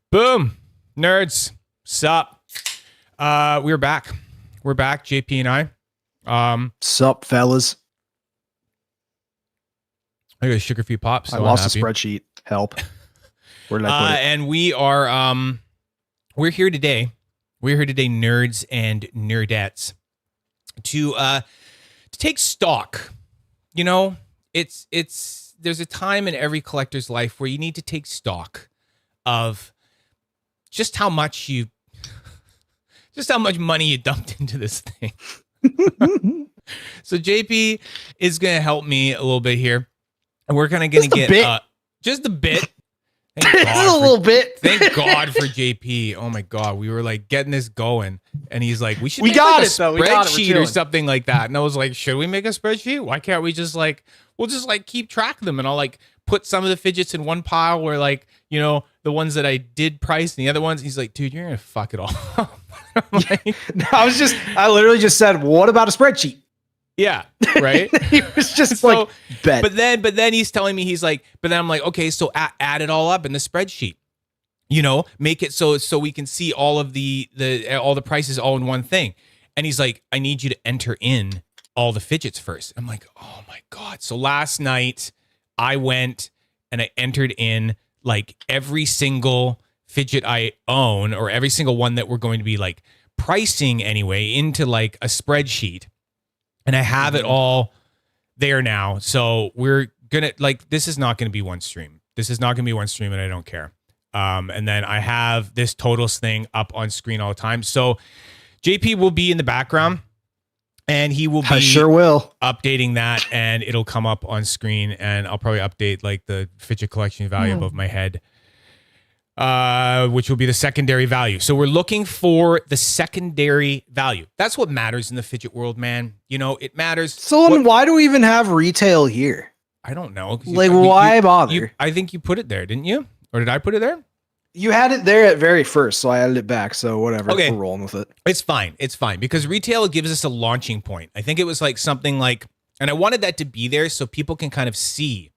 Boom, nerds. Sup? We're back. We're back, JP and I. Sup, fellas? I got a sugar free pop. So I lost a spreadsheet. Help. Where did I put it? And we are we're here today. We're here today, nerds and nerdettes, to take stock. You know, it's there's a time in every collector's life where you need to take stock of just how much money you dumped into this thing. So JP is going to help me a little bit here. And we're kind of going to get just a bit. Little bit. Thank God for JP. Oh my God. We were like getting this going. And he's like, we should make like a though. We got it. spreadsheet or something like that. And I was like, should we make a spreadsheet? Why can't we just we'll just keep track of them, and I'll put some of the fidgets in one pile where the ones that I did price and the other ones. He's like, dude, you're going to fuck it all up. I literally just said, what about a spreadsheet? Yeah, right. He was just bet. But then he's telling me but then I'm like, okay, so add it all up in the spreadsheet. Make it so we can see all of all the prices all in one thing. And he's like, I need you to enter in all the fidgets first. I'm like, oh my God. So last night I went and I entered in every single fidget I own, or every single one that we're going to be pricing anyway, into a spreadsheet. And I have it all there now. So we're going to this is not going to be one stream. This is not going to be one stream, and I don't care. And then I have this totals thing up on screen all the time. So JP will be in the background, and he will be updating that, and it'll come up on screen, and I'll probably update the fidget collection value above my head, which will be the secondary value. So we're looking for the secondary value. That's what matters in the fidget world, man. It matters. So then why do we even have retail here? I don't know. Why bother? I think you put it there, didn't you? Or did I put it there? You had it there at very first, so I added it back. So whatever, okay. We're rolling with it. It's fine. It's fine, because retail gives us a launching point. I think it was something and I wanted that to be there so people can kind of see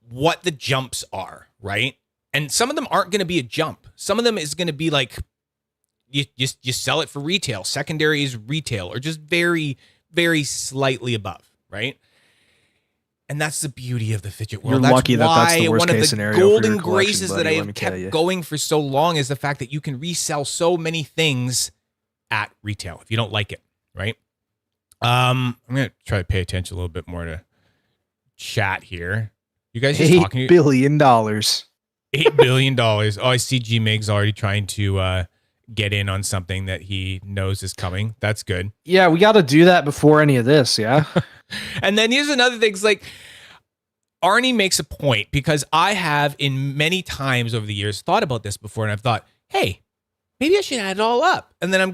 what the jumps are, right? And some of them aren't going to be a jump. Some of them is going to be you sell it for retail. Secondary is retail, or just very, very slightly above, right? And that's the beauty of the fidget world. You're lucky that's the worst case scenario. One of the golden graces that I have kept going for so long is the fact that you can resell so many things at retail if you don't like it, right? I'm going to try to pay attention a little bit more to chat here. You guys just talking? $8 billion. $8 billion. Oh, I see G Mig's already trying to get in on something that he knows is coming. That's good. Yeah, we got to do that before any of this, yeah? And then here's another thing. It's Arnie makes a point, because I have in many times over the years thought about this before, and I've thought, hey, maybe I should add it all up. And then I'm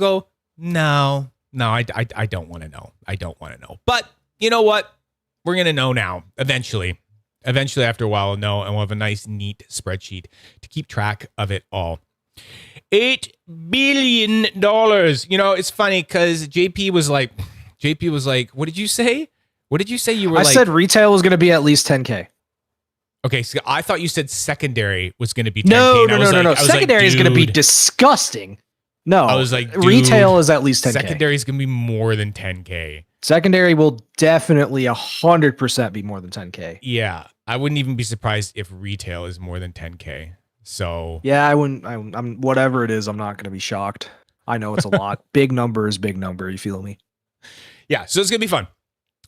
no, I don't want to know. I don't want to know. But you know what? We're going to know now, eventually. Eventually, after a while, I'll know, and we'll have a nice, neat spreadsheet to keep track of it all. $8 billion. It's funny because JP was like, what did you say? What did you say? You were I said retail was going to be at least 10K. Okay, so I thought you said secondary was going to be 10K. No. Secondary is going to be disgusting. No, I was like, retail is at least 10K. Secondary is going to be more than 10K. Secondary will definitely 100% be more than 10K. Yeah, I wouldn't even be surprised if retail is more than 10K. So yeah, I wouldn't. I'm whatever it is. I'm not going to be shocked. I know it's a lot. Big number is big number. You feel me? Yeah, so it's going to be fun.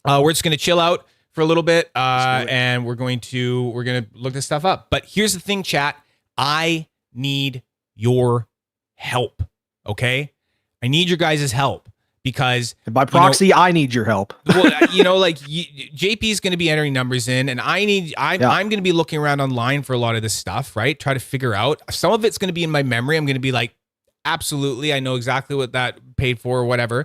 We're just going to chill out for a little bit, and we're going to look this stuff up. But here's the thing, chat. I need your help, okay? I need your guys' help, because... And by proxy, I need your help. Well, JP is going to be entering numbers in, and I'm going to be looking around online for a lot of this stuff, right? Try to figure out. Some of it's going to be in my memory. I'm going to be absolutely, I know exactly what that paid for or whatever.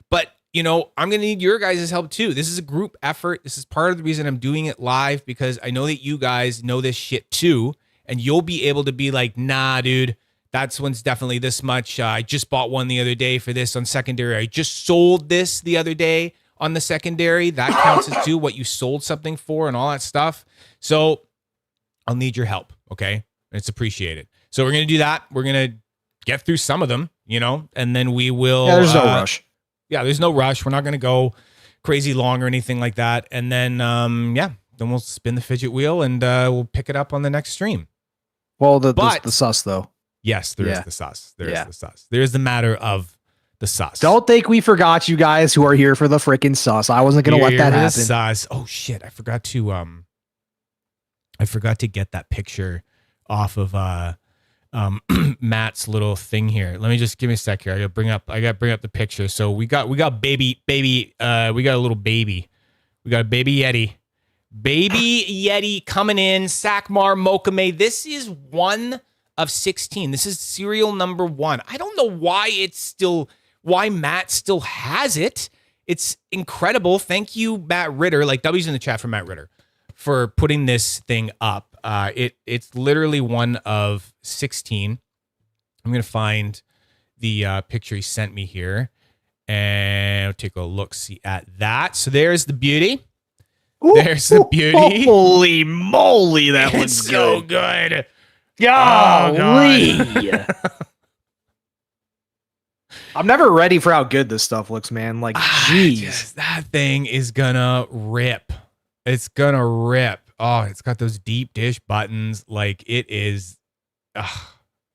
But I'm going to need your guys' help too. This is a group effort. This is part of the reason I'm doing it live, because I know that you guys know this shit too. And you'll be able to be like, nah, dude, That's one's definitely this much. I just bought one the other day for this on secondary. I just sold this the other day on the secondary. That counts as too, what you sold something for and all that stuff. So I'll need your help, okay? It's appreciated. So we're going to do that. We're going to get through some of them, and then we will. Yeah, there's no rush. Yeah, there's no rush. We're not going to go crazy long or anything like that. And then, then we'll spin the fidget wheel and we'll pick it up on the next stream. Well, the sus though. Yes, there is the sus. There is the sus. There is the matter of the sus. Don't think we forgot you guys who are here for the freaking sus. I wasn't going to let that happen. Sus. Oh shit! I forgot to get that picture off of Matt's little thing here. Let me just give me a sec here. I got to bring up the picture. So we got baby. We got a little baby. We got a baby Yeti. Baby Yeti coming in. Sakmar Mokame. This is 1 of 16. This is serial number 1. I don't know why Matt still has it. It's incredible. Thank you, Matt Ritter. Like W's in the chat for Matt Ritter for putting this thing up. It's literally 1 of 16. I'm gonna find the picture he sent me here, and I'll take a look see at that. So there's the beauty. There's the beauty. Holy moly, that looks so good. Golly. I'm never ready for how good this stuff looks, man. Like, jeez. That thing is gonna rip. It's gonna rip. Oh, it's got those deep dish buttons. Like, it is.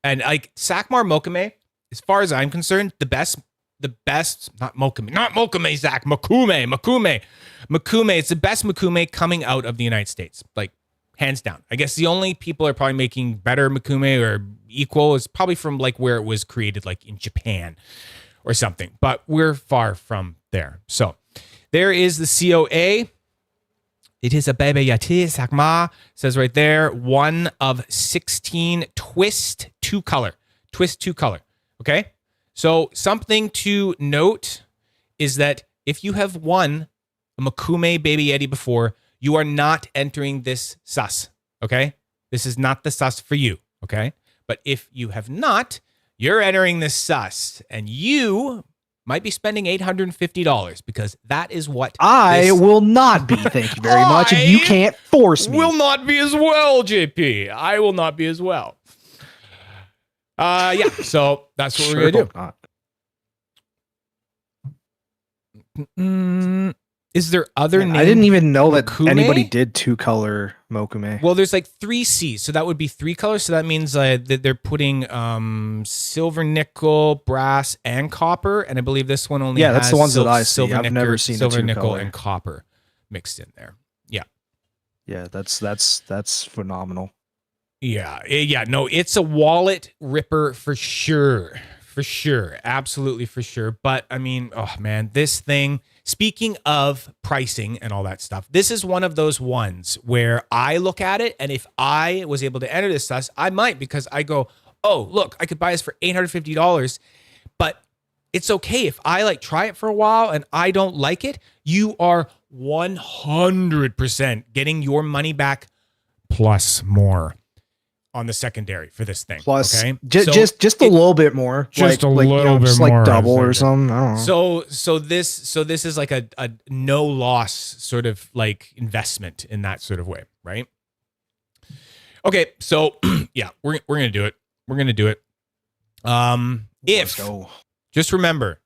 And like Sakmar Mokame, as far as I'm concerned, the best, not Mokame, Zach, Makume. It's the best Makume coming out of the United States. Like, hands down. I guess the only people are probably making better Makume or equal is probably from like where it was created, like in Japan or something. But we're far from there. So there is the COA. It is a Baby Yeti Sakma. Says right there, 1 of 16 twist 2 color. Okay. So something to note is that if you have won a Makume Baby Yeti before, you are not entering this sus, okay? This is not the sus for you, okay? But if you have not, you're entering this sus, and you might be spending $850 because that is what I will not be. Thank you very much, and you can't force me. Will not be as well, JP. I will not be as well. Yeah. So that's what we're gonna do. Is there other names? I didn't even know that anybody did 2-color Mokume. Well, there's like 3 C's, so that would be 3 colors. So that means that they're putting silver, nickel, brass, and copper. And I believe this one only has that's the ones that I see. Silver, I've never seen silver, a 2-color. nickel, and copper mixed in there. Yeah. Yeah, that's phenomenal. Yeah. No, it's a wallet ripper for sure. For sure. Absolutely for sure. But I mean, oh man, this thing. Speaking of pricing and all that stuff, this is one of those ones where I look at it, and if I was able to enter this sus, I might, because I go, oh, look, I could buy this for $850, but it's okay if I like try it for a while and I don't like it. You are 100% getting your money back plus more on the secondary for this thing. Plus, okay? just a little bit more. Just a little bit just more. Like double or something. I don't know. So this is like a no loss sort of like investment in that sort of way, right? Okay, so yeah, we're gonna do it. We're gonna do it. Just remember,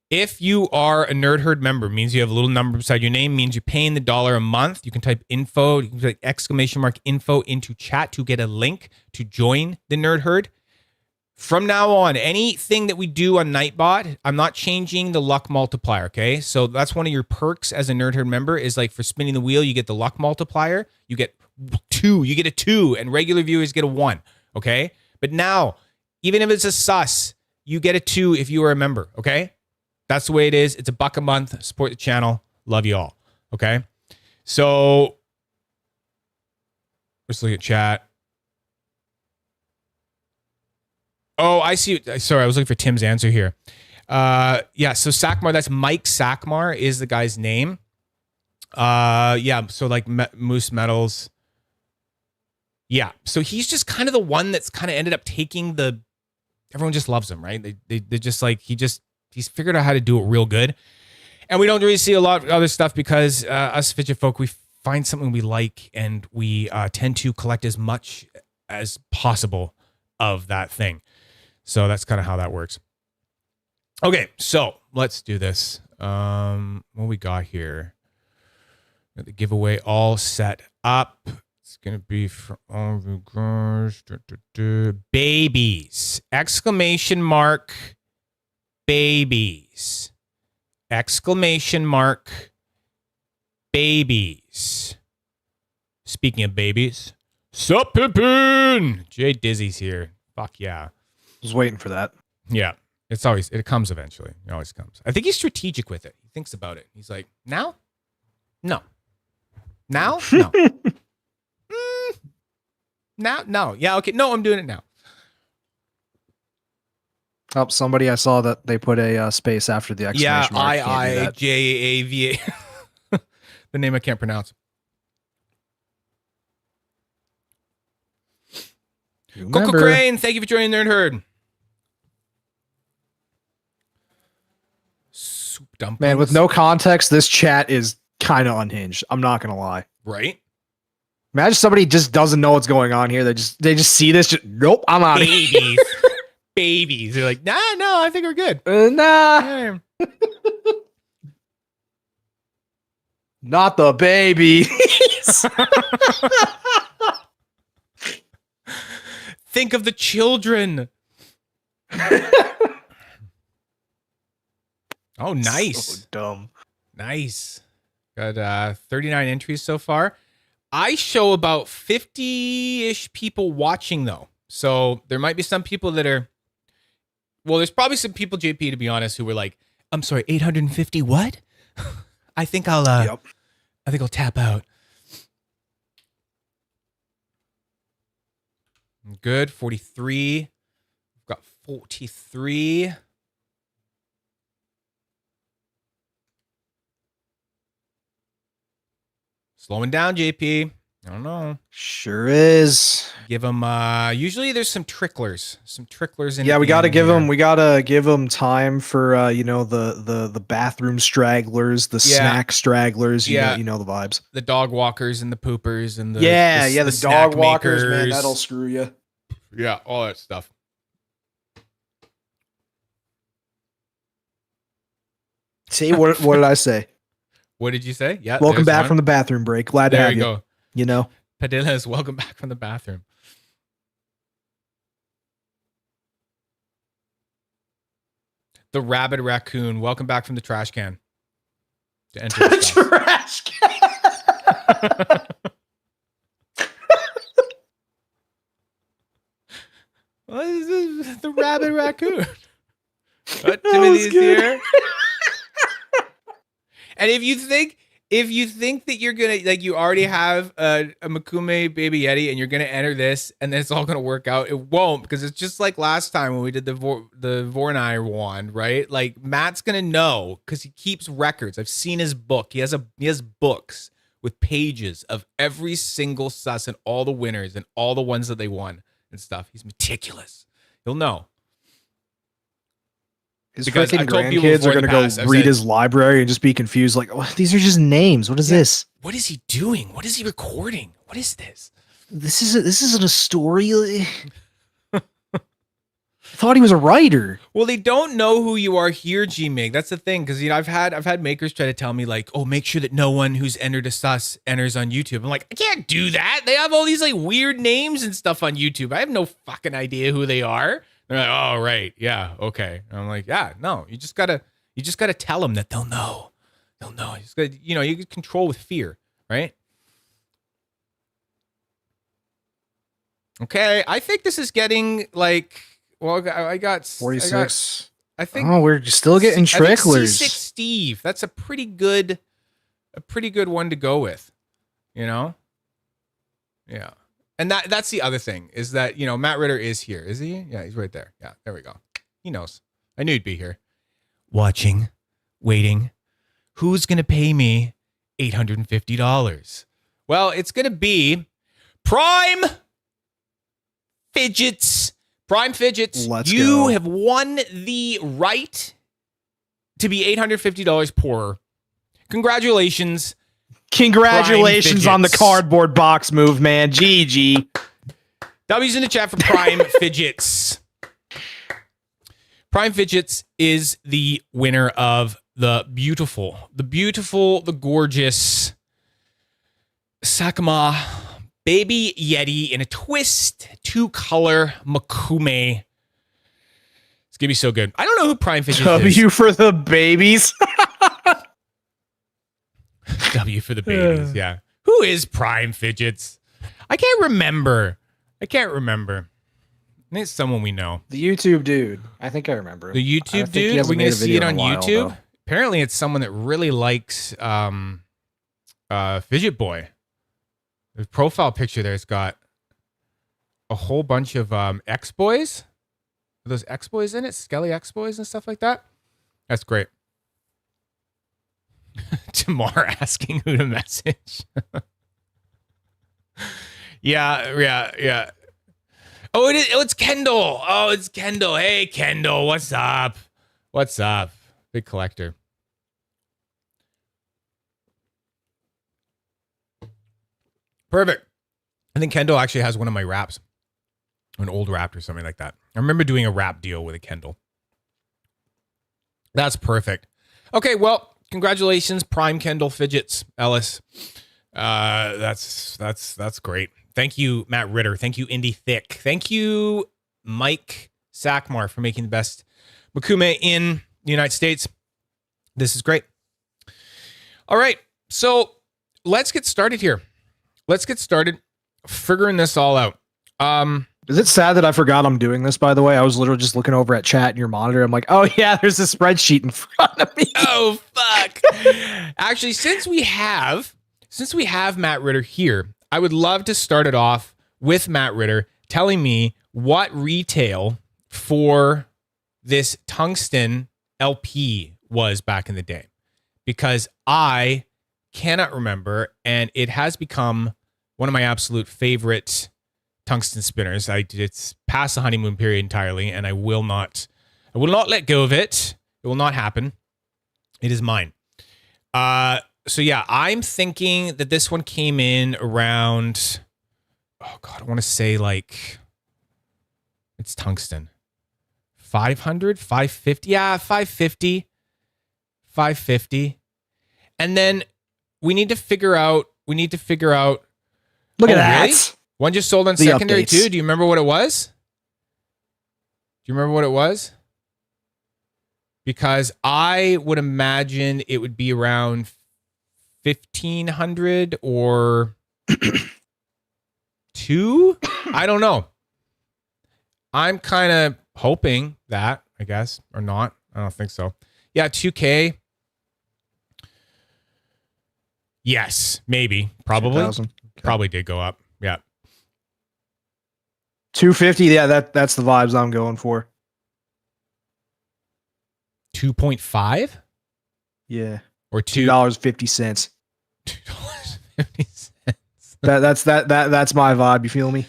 if you are a Nerd Herd member, means you have a little number beside your name, means you're paying the $1 a month. You can type info, you can type !info into chat to get a link to join the Nerd Herd. From now on, anything that we do on Nightbot, I'm not changing the luck multiplier, okay? So that's one of your perks as a Nerd Herd member is like for spinning the wheel, you get the luck multiplier. You get 2. You get a 2, and regular viewers get a 1, okay? But now, even if it's a sus, you get a 2 if you are a member, okay? That's the way it is. It's $1 a month. Support the channel. Love you all. Okay. So let's look at chat. Oh, I see. Sorry, I was looking for Tim's answer here. Yeah. So Sakmar, that's Mike Sakmar is the guy's name. Yeah. So like Moose Metals. Yeah. So he's just kind of the one that's kind of ended up taking everyone just loves him, right? They just like, he's figured out how to do it real good. And we don't really see a lot of other stuff because us fidget folk, we find something we like and we tend to collect as much as possible of that thing. So that's kind of how that works. Okay, so let's do this. What we got here? Got the giveaway all set up. It's gonna be for all the girls. Babies! Exclamation mark! Babies! Exclamation mark! Babies! Speaking of babies, sup Pippin? Jay Dizzy's here. Fuck yeah! Was waiting for that. Yeah. It comes eventually. It always comes. I think he's strategic with it. He thinks about it. He's like, now? No. Now? No. Now? No. Yeah, okay. No, I'm doing it now. Oh, somebody I saw that they put a space after the exclamation mark. IIJAVA. The name I can't pronounce. Coco Crane, thank you for joining Nerd Herd. Man, with no context, this chat is kind of unhinged. I'm not gonna lie. Right? Imagine somebody just doesn't know what's going on here. They just see this. Nope, I'm out. Babies, babies. They're like, no, I think we're good. Nah, not the babies. Think of the children. Oh, nice. So dumb. Nice. Got 39 entries so far. I show about 50-ish people watching, though. So there might be some people that are... Well, there's probably some people, JP, to be honest, who were like, I'm sorry, 850 what? I think I'll tap out. Good. 43. We've got 43. Slowing down, JP. I don't know. Sure is. Give them. Usually there's some tricklers. In. Yeah, we gotta give them. We gotta give them time for the bathroom stragglers, the snack stragglers. You know the vibes. The dog walkers and the poopers and the the dog walkers, man, that'll screw you. Yeah, all that stuff. See what did I say? What did you say? Yeah. Welcome back from the bathroom break. Glad to have you. Go. You know. Padillas, welcome back from the bathroom. The rabid raccoon, welcome back from the trash can. To enter the trash can. What is this? The rabid raccoon. Timothy's here. And if you think that you're gonna, like, you already have a Makume Baby Yeti and you're gonna enter this and then it's all gonna work out, it won't, because it's just like last time when we did the Vornai wand, right? Like, Matt's gonna know because he keeps records. I've seen his book. He has books with pages of every single sus and all the winners and all the ones that they won and stuff. He's meticulous. He'll know. His freaking grandkids are going to go read his library and just be confused. Like, oh, these are just names. What is this? What is he doing? What is he recording? What is this? This isn't a story. I thought he was a writer. Well, they don't know who you are here, G-Mig. That's the thing. Because, I've had makers try to tell me, like, oh, make sure that no one who's entered a sus enters on YouTube. I'm like, I can't do that. They have all these, like, weird names and stuff on YouTube. I have no fucking idea who they are. They're like, oh, right. Yeah. Okay. And I'm like, yeah, no, you just gotta tell them that they'll know. They'll know. You just gotta, you can control with fear, right? Okay. I think this is getting like, well, I got 46. I think. Oh, we're still getting tricklers. C6 Steve. That's a pretty good one to go with, Yeah. And that's the other thing is that, Matt Ritter is here. Is he? Yeah, he's right there. Yeah, there we go. He knows. I knew he'd be here. Watching, waiting. Who's going to pay me $850? Well, it's going to be Prime Fidgets. Prime Fidgets. Let's you go. have won the right to be $850 poorer. Congratulations. Congratulations on the cardboard box move, man. GG. W's in the chat for Prime Fidgets. Prime Fidgets is the winner of the beautiful, the gorgeous Sakuma Baby Yeti in a twist 2-color Makume. It's gonna be so good. I don't know who Prime Fidgets is. W for the babies. W for the babies, yeah. Who is Prime Fidgets? I can't remember. I think it's someone we know. The YouTube dude. I think I remember. The YouTube dude? Are we going to see it on YouTube? Though. Apparently, it's someone that really likes Fidget Boy. The profile picture there's got a whole bunch of X-Boys. Are those X-Boys in it? Skelly X-Boys and stuff like that? That's great. Tamar asking who to message. Yeah. Oh, it's Kendall. Oh, it's Kendall. Hey, Kendall. What's up? Big collector. Perfect. I think Kendall actually has one of my wraps. An old wrap or something like that. I remember doing a wrap deal with a Kendall. That's perfect. Okay, well, congratulations, Prime Kendall Fidgets, Ellis. That's great. Thank you, Matt Ritter. Thank you, Indy Thick. Thank you, Mike Sackmar, for making the best Makume in the United States. This is great. All right, so let's get started here. Let's get started figuring this all out. Is it sad that I forgot I'm doing this, by the way? I was literally just looking over at chat in your monitor. I'm like, oh, yeah, there's a spreadsheet in front of me. Oh, fuck. Actually, since we have Matt Ritter here, I would love to start it off with Matt Ritter telling me what retail for this tungsten LP was back in the day, because I cannot remember, and it has become one of my absolute favorite tungsten spinners. It's past the honeymoon period entirely, and I will not let go of it. It will not happen. It is mine. So yeah, I'm thinking that this one came in around, oh God, I want to say like, it's tungsten. 500, 550. Yeah, 550. 550. And then we need to figure out. Look at that. Really? One just sold on The secondary updates. too. Do you remember what it was? Because I would imagine it would be around 1,500 or 2. I don't know. I'm kind of hoping that, I guess, or not. I don't think so. Yeah, 2K. Yes, maybe, probably. 2,000. Okay. Probably did go up. Yeah. 250. Yeah, that's the vibes I'm going for. 2.5 Yeah. or $2.50. $2.50. That's my vibe. You feel me?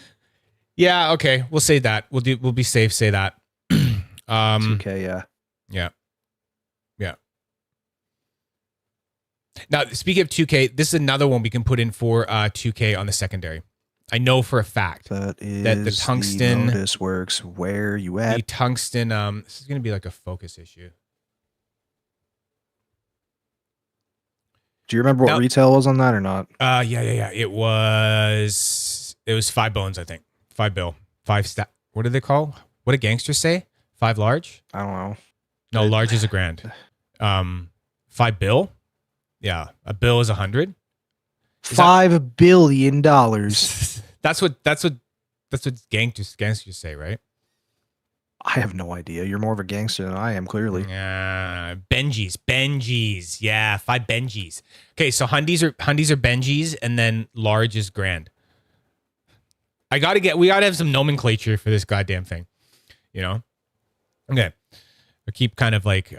Yeah. Okay. We'll say that. We'll be safe. Say that. 2K. Yeah. Yeah. Now, speaking of 2K, this is another one we can put in for 2K on the secondary. I know for a fact that the tungsten notice works. Where you at? The tungsten. This is going to be like a focus issue. Do you remember what retail was on that or not? Yeah. It was $5 bones, I think. $5 5 stat. What do they call? What do gangsters say? 5 large? I don't know. No, large is a grand. $5. Yeah, a bill is 100. $5 billion. That's what gangsters say, right? I have no idea. You're more of a gangster than I am, clearly. Benjis. Yeah, 5 Benjis. Okay, so hundies are Benjis, and then large is grand. We gotta have some nomenclature for this goddamn thing, you know? Okay. I keep kind of like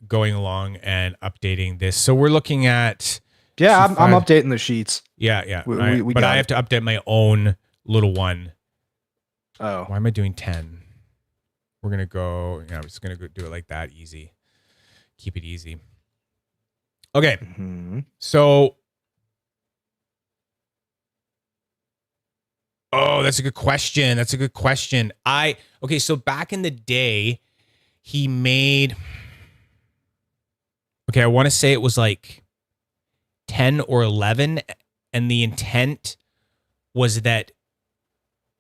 going along and updating this. So we're looking at. Yeah, I'm updating the sheets. Yeah. But I have to update my own little one. Oh. Why am I doing 10? We're going to go. Yeah, I'm just going to go do it like that. Easy. Keep it easy. Okay. Mm-hmm. So. Oh, that's a good question. That's a good question. Okay, so back in the day, he made, okay, I want to say it was like 10 or 11, and the intent was that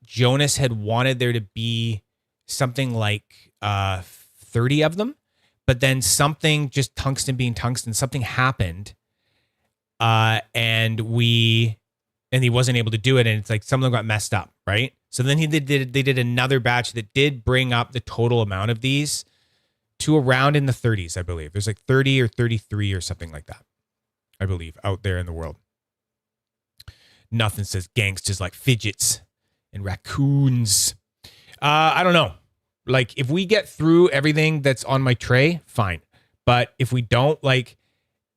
Jonas had wanted there to be something like 30 of them, but then something, just tungsten being tungsten, something happened, and he wasn't able to do it, and it's like some of them got messed up, right? So then they did another batch that did bring up the total amount of these to around in the 30s, I believe. There's like 30 or 33 or something like that, I believe, out there in the world. Nothing says gangsters like fidgets and raccoons. I don't know. Like, if we get through everything that's on my tray, fine. But if we don't, like,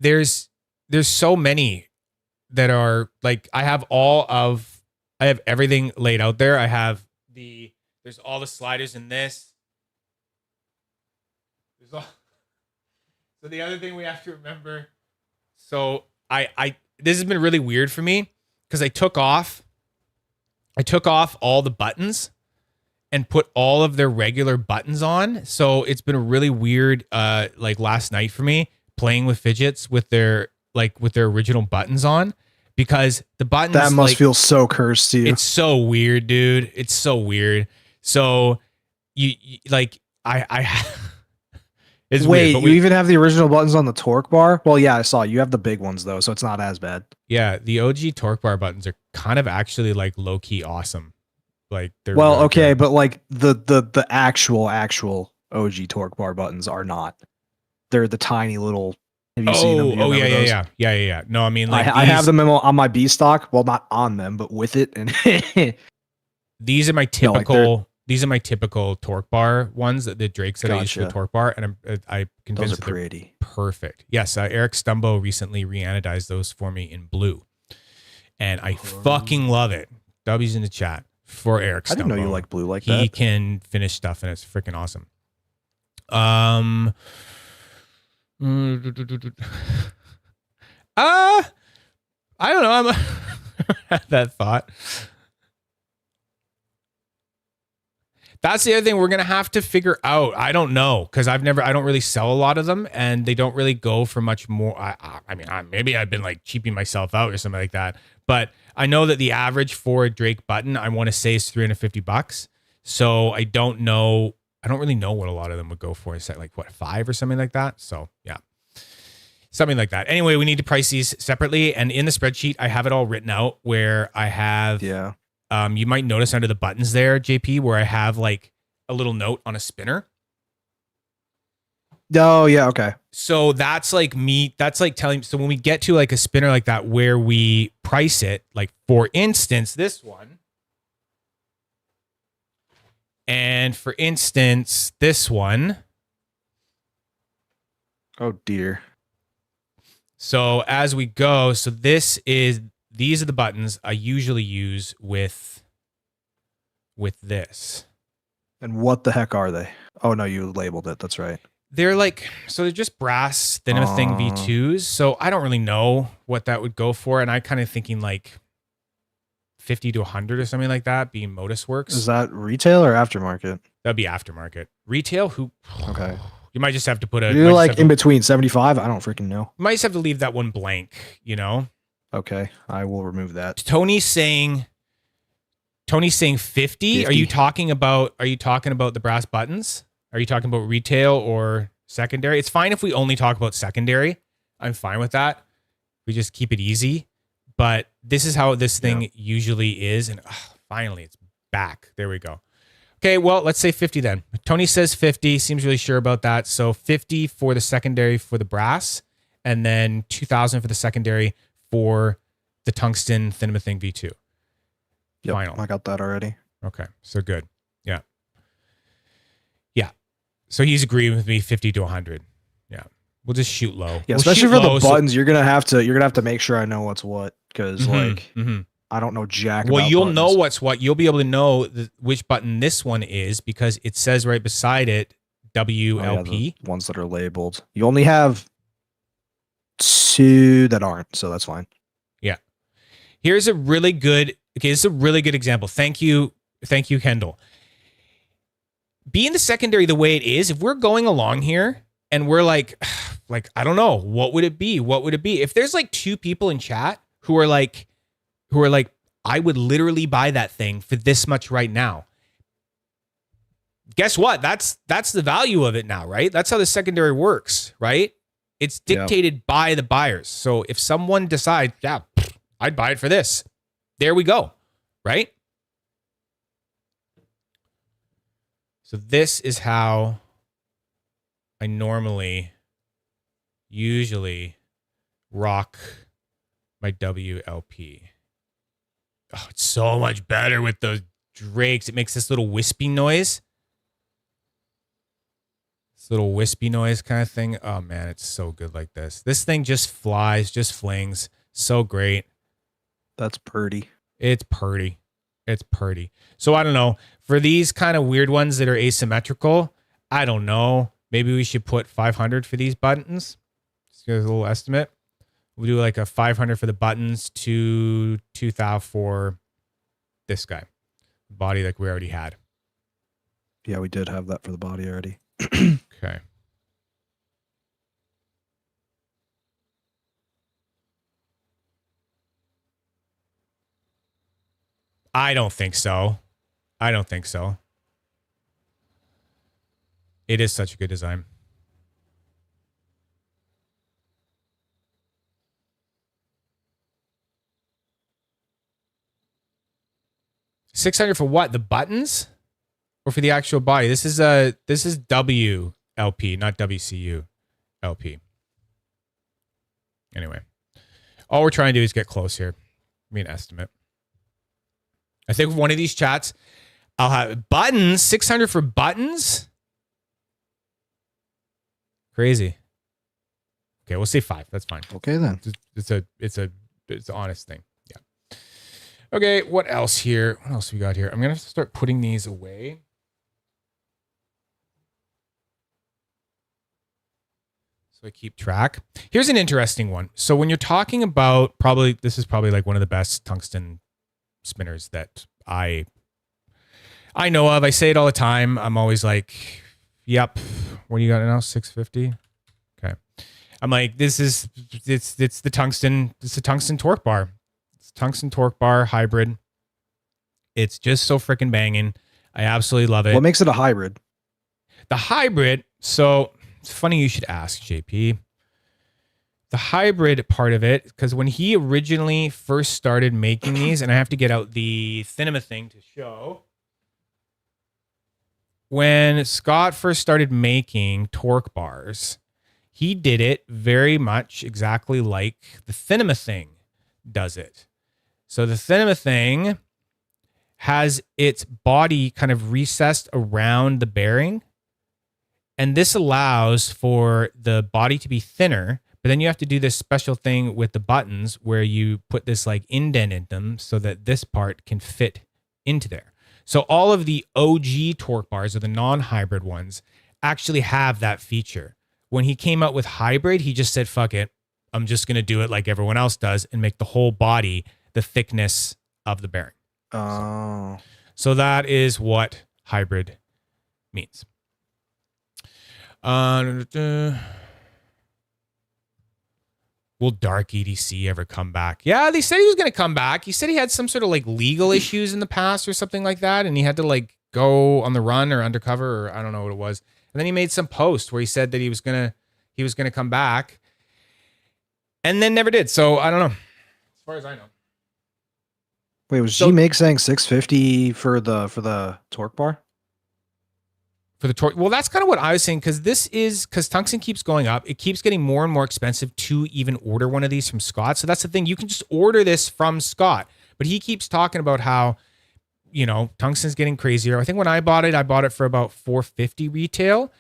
there's so many that are like, I have everything laid out there. There's all the sliders in this. So the other thing we have to remember. So this has been really weird for me because I took off all the buttons and put all of their regular buttons on. So it's been a really weird, like last night for me, playing with fidgets with their original buttons on, because the buttons, that must feel so cursed to you. It's so weird, dude. It's so weird. So you like, it's Wait, weird, you even have the original buttons on the torque bar? Well, yeah, I saw you have the big ones though, so it's not as bad. Yeah, the OG torque bar buttons are kind of actually like low key awesome. Like, they're well, really okay, good. but like the actual OG torque bar buttons are not. They're the tiny little. Have you seen them? Yeah. No, I mean, like, I have them on my B stock. Well, not on them, but with it. And these are my typical. These are my typical torque bar ones that the Drake said I use for the torque bar, and I convinced those are pretty perfect. Yes, Eric Stumbo recently re-anodized those for me in blue, and I fucking love it. W's in the chat for Eric Stumbo. I didn't know you like blue like that. He can finish stuff, and it's freaking awesome. I don't know. I'm had that thought. That's the other thing we're gonna have to figure out. I don't know, because I don't really sell a lot of them, and they don't really go for much more. I mean, maybe I've been like cheaping myself out or something like that, but I know that the average for a Drake button, I want to say, is $350. So I don't know. I don't really know what a lot of them would go for. Is that like what, 5 or something like that? So yeah, something like that. Anyway, we need to price these separately, and in the spreadsheet, I have it all written out where I have. Yeah. You might notice under the buttons there, JP, where I have like a little note on a spinner. Oh, yeah. Okay. So that's like telling. So when we get to like a spinner like that, where we price it, like for instance, this one, and for instance, this one. Oh, dear. So as we go, so these are the buttons I usually use with this. And what the heck are they? Oh, no, you labeled it. That's right. They're like, so they're just brass Cinema Thing V2s. So I don't really know what that would go for. And I kind of thinking like 50 to 100 or something like that, being Modus Works. Is that retail or aftermarket? That'd be aftermarket. Retail, okay. You might just have to put You're like in between 75. I don't freaking know. You might just have to leave that one blank, you know? Okay, I will remove that. Tony's saying 50. Are you talking about the brass buttons? Are you talking about retail or secondary? It's fine if we only talk about secondary. I'm fine with that. We just keep it easy. But this is how this thing usually is. And finally, it's back. There we go. Okay, well, let's say 50 then. Tony says 50. Seems really sure about that. So 50 for the secondary for the brass, and then 2,000 for the secondary for the tungsten Cinema Thing V2. Yep, Final. I got that already. Okay, so good. Yeah. Yeah. So he's agreeing with me 50 to 100. Yeah. We'll just shoot low. Yeah, especially for the buttons, you're gonna have to make sure I know what's what, because I don't know jack. Well, you'll buttons. know what's what. You'll be able to know which button this one is because it says right beside it WLP. The ones that are labeled. You only have 2 that aren't, so that's fine. Yeah. Here's a really good Okay, this is a really good example. Thank you, Kendall. Being the secondary the way it is, if we're going along here and we're like I don't know, what would it be? What would it be? If there's like 2 people in chat who are like, I would literally buy that thing for this much right now. Guess what? That's the value of it now, right? That's how the secondary works, right? It's dictated by the buyers. So if someone decides, yeah, I'd buy it for this, there we go, right? So this is how I usually rock my WLP. Oh, it's so much better with those drakes. It makes this little wispy noise. This little wispy noise kind of thing. Oh man, it's so good like this. This thing just flies, just flings. So great. That's purty. It's purty. It's purty. So I don't know. For these kind of weird ones that are asymmetrical, I don't know. Maybe we should put 500 for these buttons. Just give us a little estimate. We'll do like a 500 for the buttons to 2,000 for this guy. Body like we already had. Yeah, we did have that for the body already. Okay. I don't think so. I don't think so. It is such a good design. $600 for what? The buttons? Or for the actual body? This is WLP, not WCU LP. Anyway. All we're trying to do is get close here. Give me an estimate. I think one of these chats, I'll have buttons, 600 for buttons. Crazy. Okay, we'll say 5. That's fine. Okay then. It's an honest thing. Yeah. Okay, what else here? What else we got here? I'm gonna have to start putting these away. So I keep track. Here's an interesting one. So when you're talking about this is probably like one of the best tungsten spinners that I know of. I say it all the time. I'm always like, yep. What do you got now? 650. Okay. I'm like, it's the tungsten. It's a tungsten torque bar. It's a tungsten torque bar hybrid. It's just so freaking banging. I absolutely love it. What makes it a hybrid? The hybrid. So it's funny you should ask, JP. The hybrid part of it, because when he originally first started making these, and I have to get out the Thinema thing to show. When Scott first started making torque bars, he did it very much exactly like the Thinema thing does it. So the Thinema thing has its body kind of recessed around the bearing, and this allows for the body to be thinner. But then you have to do this special thing with the buttons where you put this like indent in them so that this part can fit into there. So all of the OG torque bars, or the non-hybrid ones, actually have that feature. When he came out with hybrid, he just said, fuck it. I'm just going to do it like everyone else does and make the whole body the thickness of the bearing. Oh. So that is what hybrid means. Will Dark EDC ever come back? Yeah, they said he was going to come back. He said he had some sort of like legal issues in the past or something like that, and he had to like go on the run or undercover, or I don't know what it was. And then he made some post where he said that he was gonna come back, and then never did. So I don't know. As far as I know. Wait, was G-Make saying 650 for the torque bar? For the torque, well, that's kind of what I was saying, because tungsten keeps going up. It keeps getting more and more expensive to even order one of these from Scott. So that's the thing. You can just order this from Scott, but he keeps talking about how, tungsten's getting crazier. I think when I bought it for about $450 retail,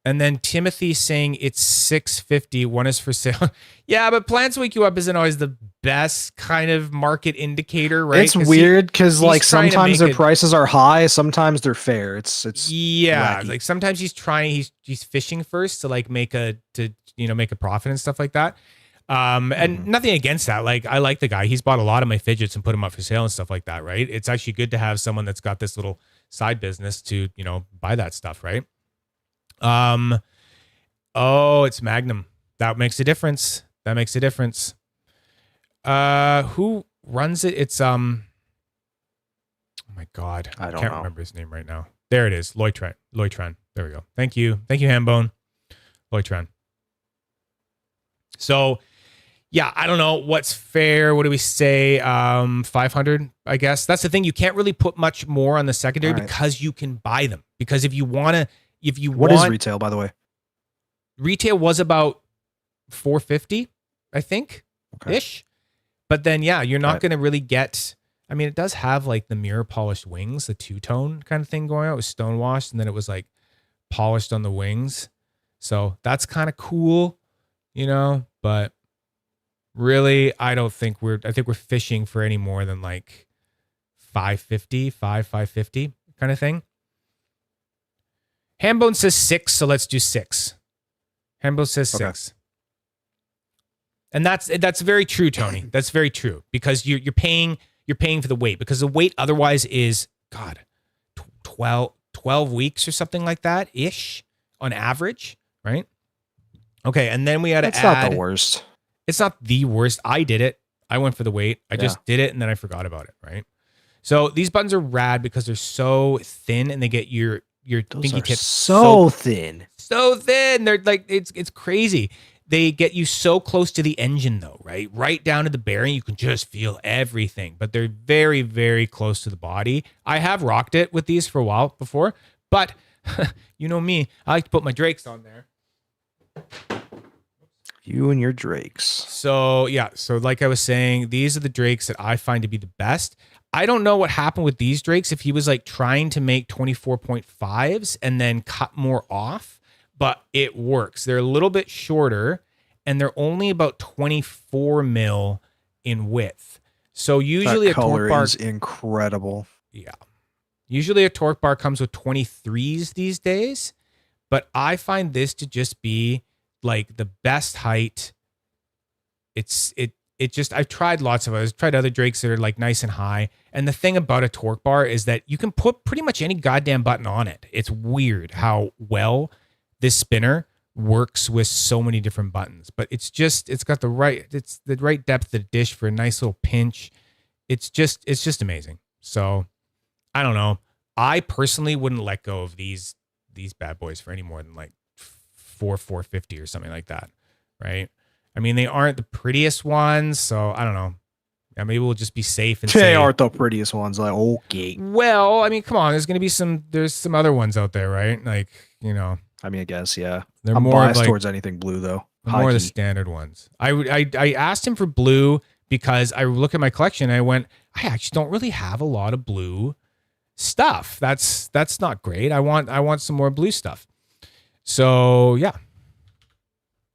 and then Timothy's saying it's $650. One is for sale. Yeah, but Plants Wake You Up isn't always the best kind of market indicator, right? It's weird because like sometimes their prices are high, sometimes they're fair. It's yeah, wacky. Like sometimes he's fishing first to like make a profit and stuff like that. And nothing against that. Like, I like the guy. He's bought a lot of my fidgets and put them up for sale and stuff like that, right? It's actually good to have someone that's got this little side business to, you know, buy that stuff, right? Oh, it's Magnum. That makes a difference. That makes a difference. Who runs it? It's oh my God. I can't remember his name right now. There it is. Loitran. There we go. Thank you. Thank you, Hambone. Loitran. So yeah, I don't know what's fair. What do we say? 500, I guess. That's the thing. You can't really put much more on the secondary because you can buy them. Because if you want to, what is retail, by the way? Retail was about 450, I think, ish. But then, yeah, you're not going to really get, I mean, it does have like the mirror polished wings, the two-tone kind of thing going on. It was stone washed and then it was like polished on the wings. So that's kind of cool, you know, but really, I think we're fishing for any more than like 550 kind of thing. Hambone says 6, so let's do 6. Hambone says 6. And that's very true, Tony. That's very true because you're paying for the weight because the weight otherwise is 12 weeks or something like that ish on average, right? Okay, and then we had to add. It's not the worst. It's not the worst. I did it. I went for the weight. I just did it and then I forgot about it, right? So these buttons are rad because they're so thin and they get your pinky tips so thin. So thin. They're like it's crazy. They get you so close to the engine though, right? Right down to the bearing. You can just feel everything, but they're very, very close to the body. I have rocked it with these for a while before, but you know me, I like to put my Drakes on there. You and your Drakes. So yeah, so like I was saying, these are the Drakes that I find to be the best. I don't know what happened with these Drakes, if he was like trying to make 24.5s and then cut more off, but it works. They're a little bit shorter and they're only about 24 mil in width. So usually that color is incredible. Yeah. Usually a torque bar comes with 23s these days, but I find this to just be like the best height. I've tried lots of others. I've tried other Drakes that are like nice and high. And the thing about a torque bar is that you can put pretty much any goddamn button on it. It's weird how well this spinner works with so many different buttons, but it's got the right depth of the dish for a nice little pinch. It's just amazing. So I don't know. I personally wouldn't let go of these bad boys for any more than like 450 or something like that, right? I mean, they aren't the prettiest ones, so I don't know. Yeah, maybe we'll just be safe and they aren't the prettiest ones. Like, okay. Well, I mean, come on. There's some other ones out there, right? Like, you know. I mean, I guess, yeah. They're I'm more biased like, towards anything blue, though. More the standard ones. I asked him for blue because I look at my collection and I went, I actually don't really have a lot of blue stuff. That's not great. I want some more blue stuff. So yeah.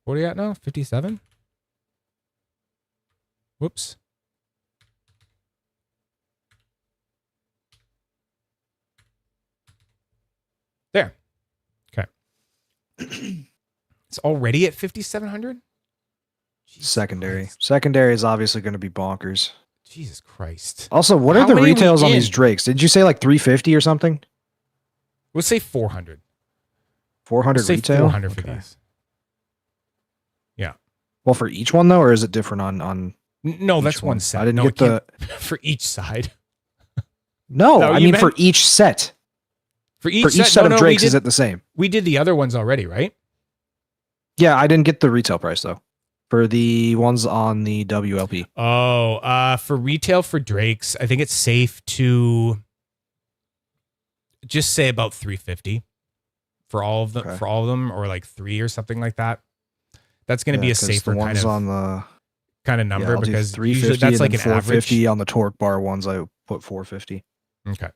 What are you at now? 57? Whoops. There. Okay. It's already at 5,700? Secondary. Secondary is obviously going to be bonkers. Jesus Christ. Also, what are the retails on these Drakes? Did you say like 350 or something? We'll say 400. 400 retail? 400 for these. Yeah. Well, for each one though, or is it different on No, that's one set. I didn't get the for each side. No, I mean for each set. For each set of Drakes, is it the same? We did the other ones already, right? Yeah, I didn't get the retail price though. For the ones on the WLP. Oh, for retail for Drakes, I think it's safe to just say about 350 for all of them, or like 3 or something like that. That's going to be a safer kind of number because usually that's like an 450 average. On the torque bar ones. I put 450. Okay.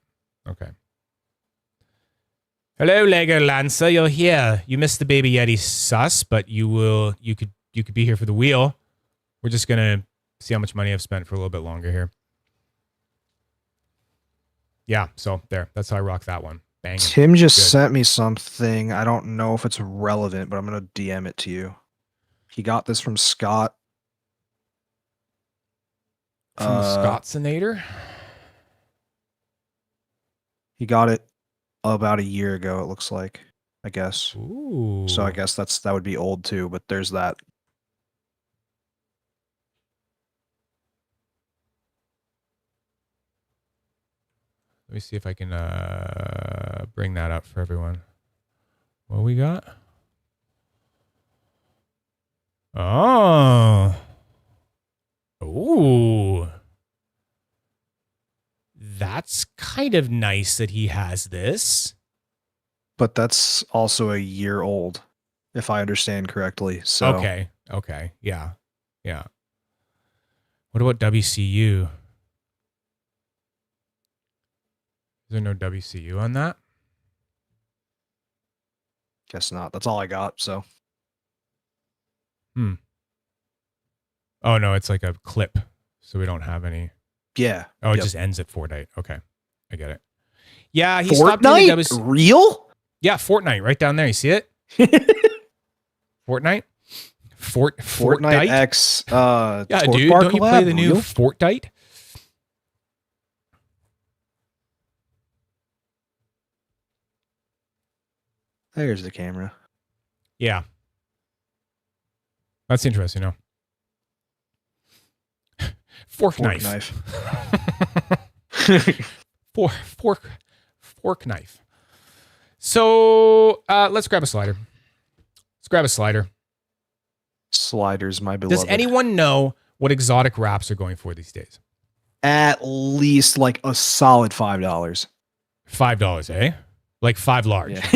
Hello, Lego Lancer. You're here. You missed the Baby Yeti sus, but you could be here for the wheel. We're just gonna see how much money I've spent for a little bit longer here. Yeah, so there. That's how I rock that one. Bang. Tim just sent me something. I don't know if it's relevant, but I'm gonna DM it to you. He got this from Scott. From the Scottsonator. He got it about a year ago, it looks like, I guess. Ooh. So I guess that would be old too, but there's that. Let me see if I can bring that up for everyone. What we got? Oh. Ooh. That's kind of nice that he has this. But that's also a year old, if I understand correctly. So Okay. Yeah. What about WCU? Is there no WCU on that? Guess not. That's all I got, so. Oh, no, it's like a clip, so we don't have any. Yeah. Oh, it Yep. just ends at Fortnite. Okay. I get it. Yeah, he stopped doing the Fortnite? Real? Yeah, Fortnite right down there. You see it? Fortnite? Fortnite X yeah, Torque dude. Bar Don't you collab? play the new Real? Fortnite? There's the camera. Yeah. That's interesting, no? Fork knife. Fork knife. So let's grab a slider. Sliders, my beloved. Does anyone know what exotic wraps are going for these days? At least like a solid $5. $5, eh? Like 5 large. Yeah.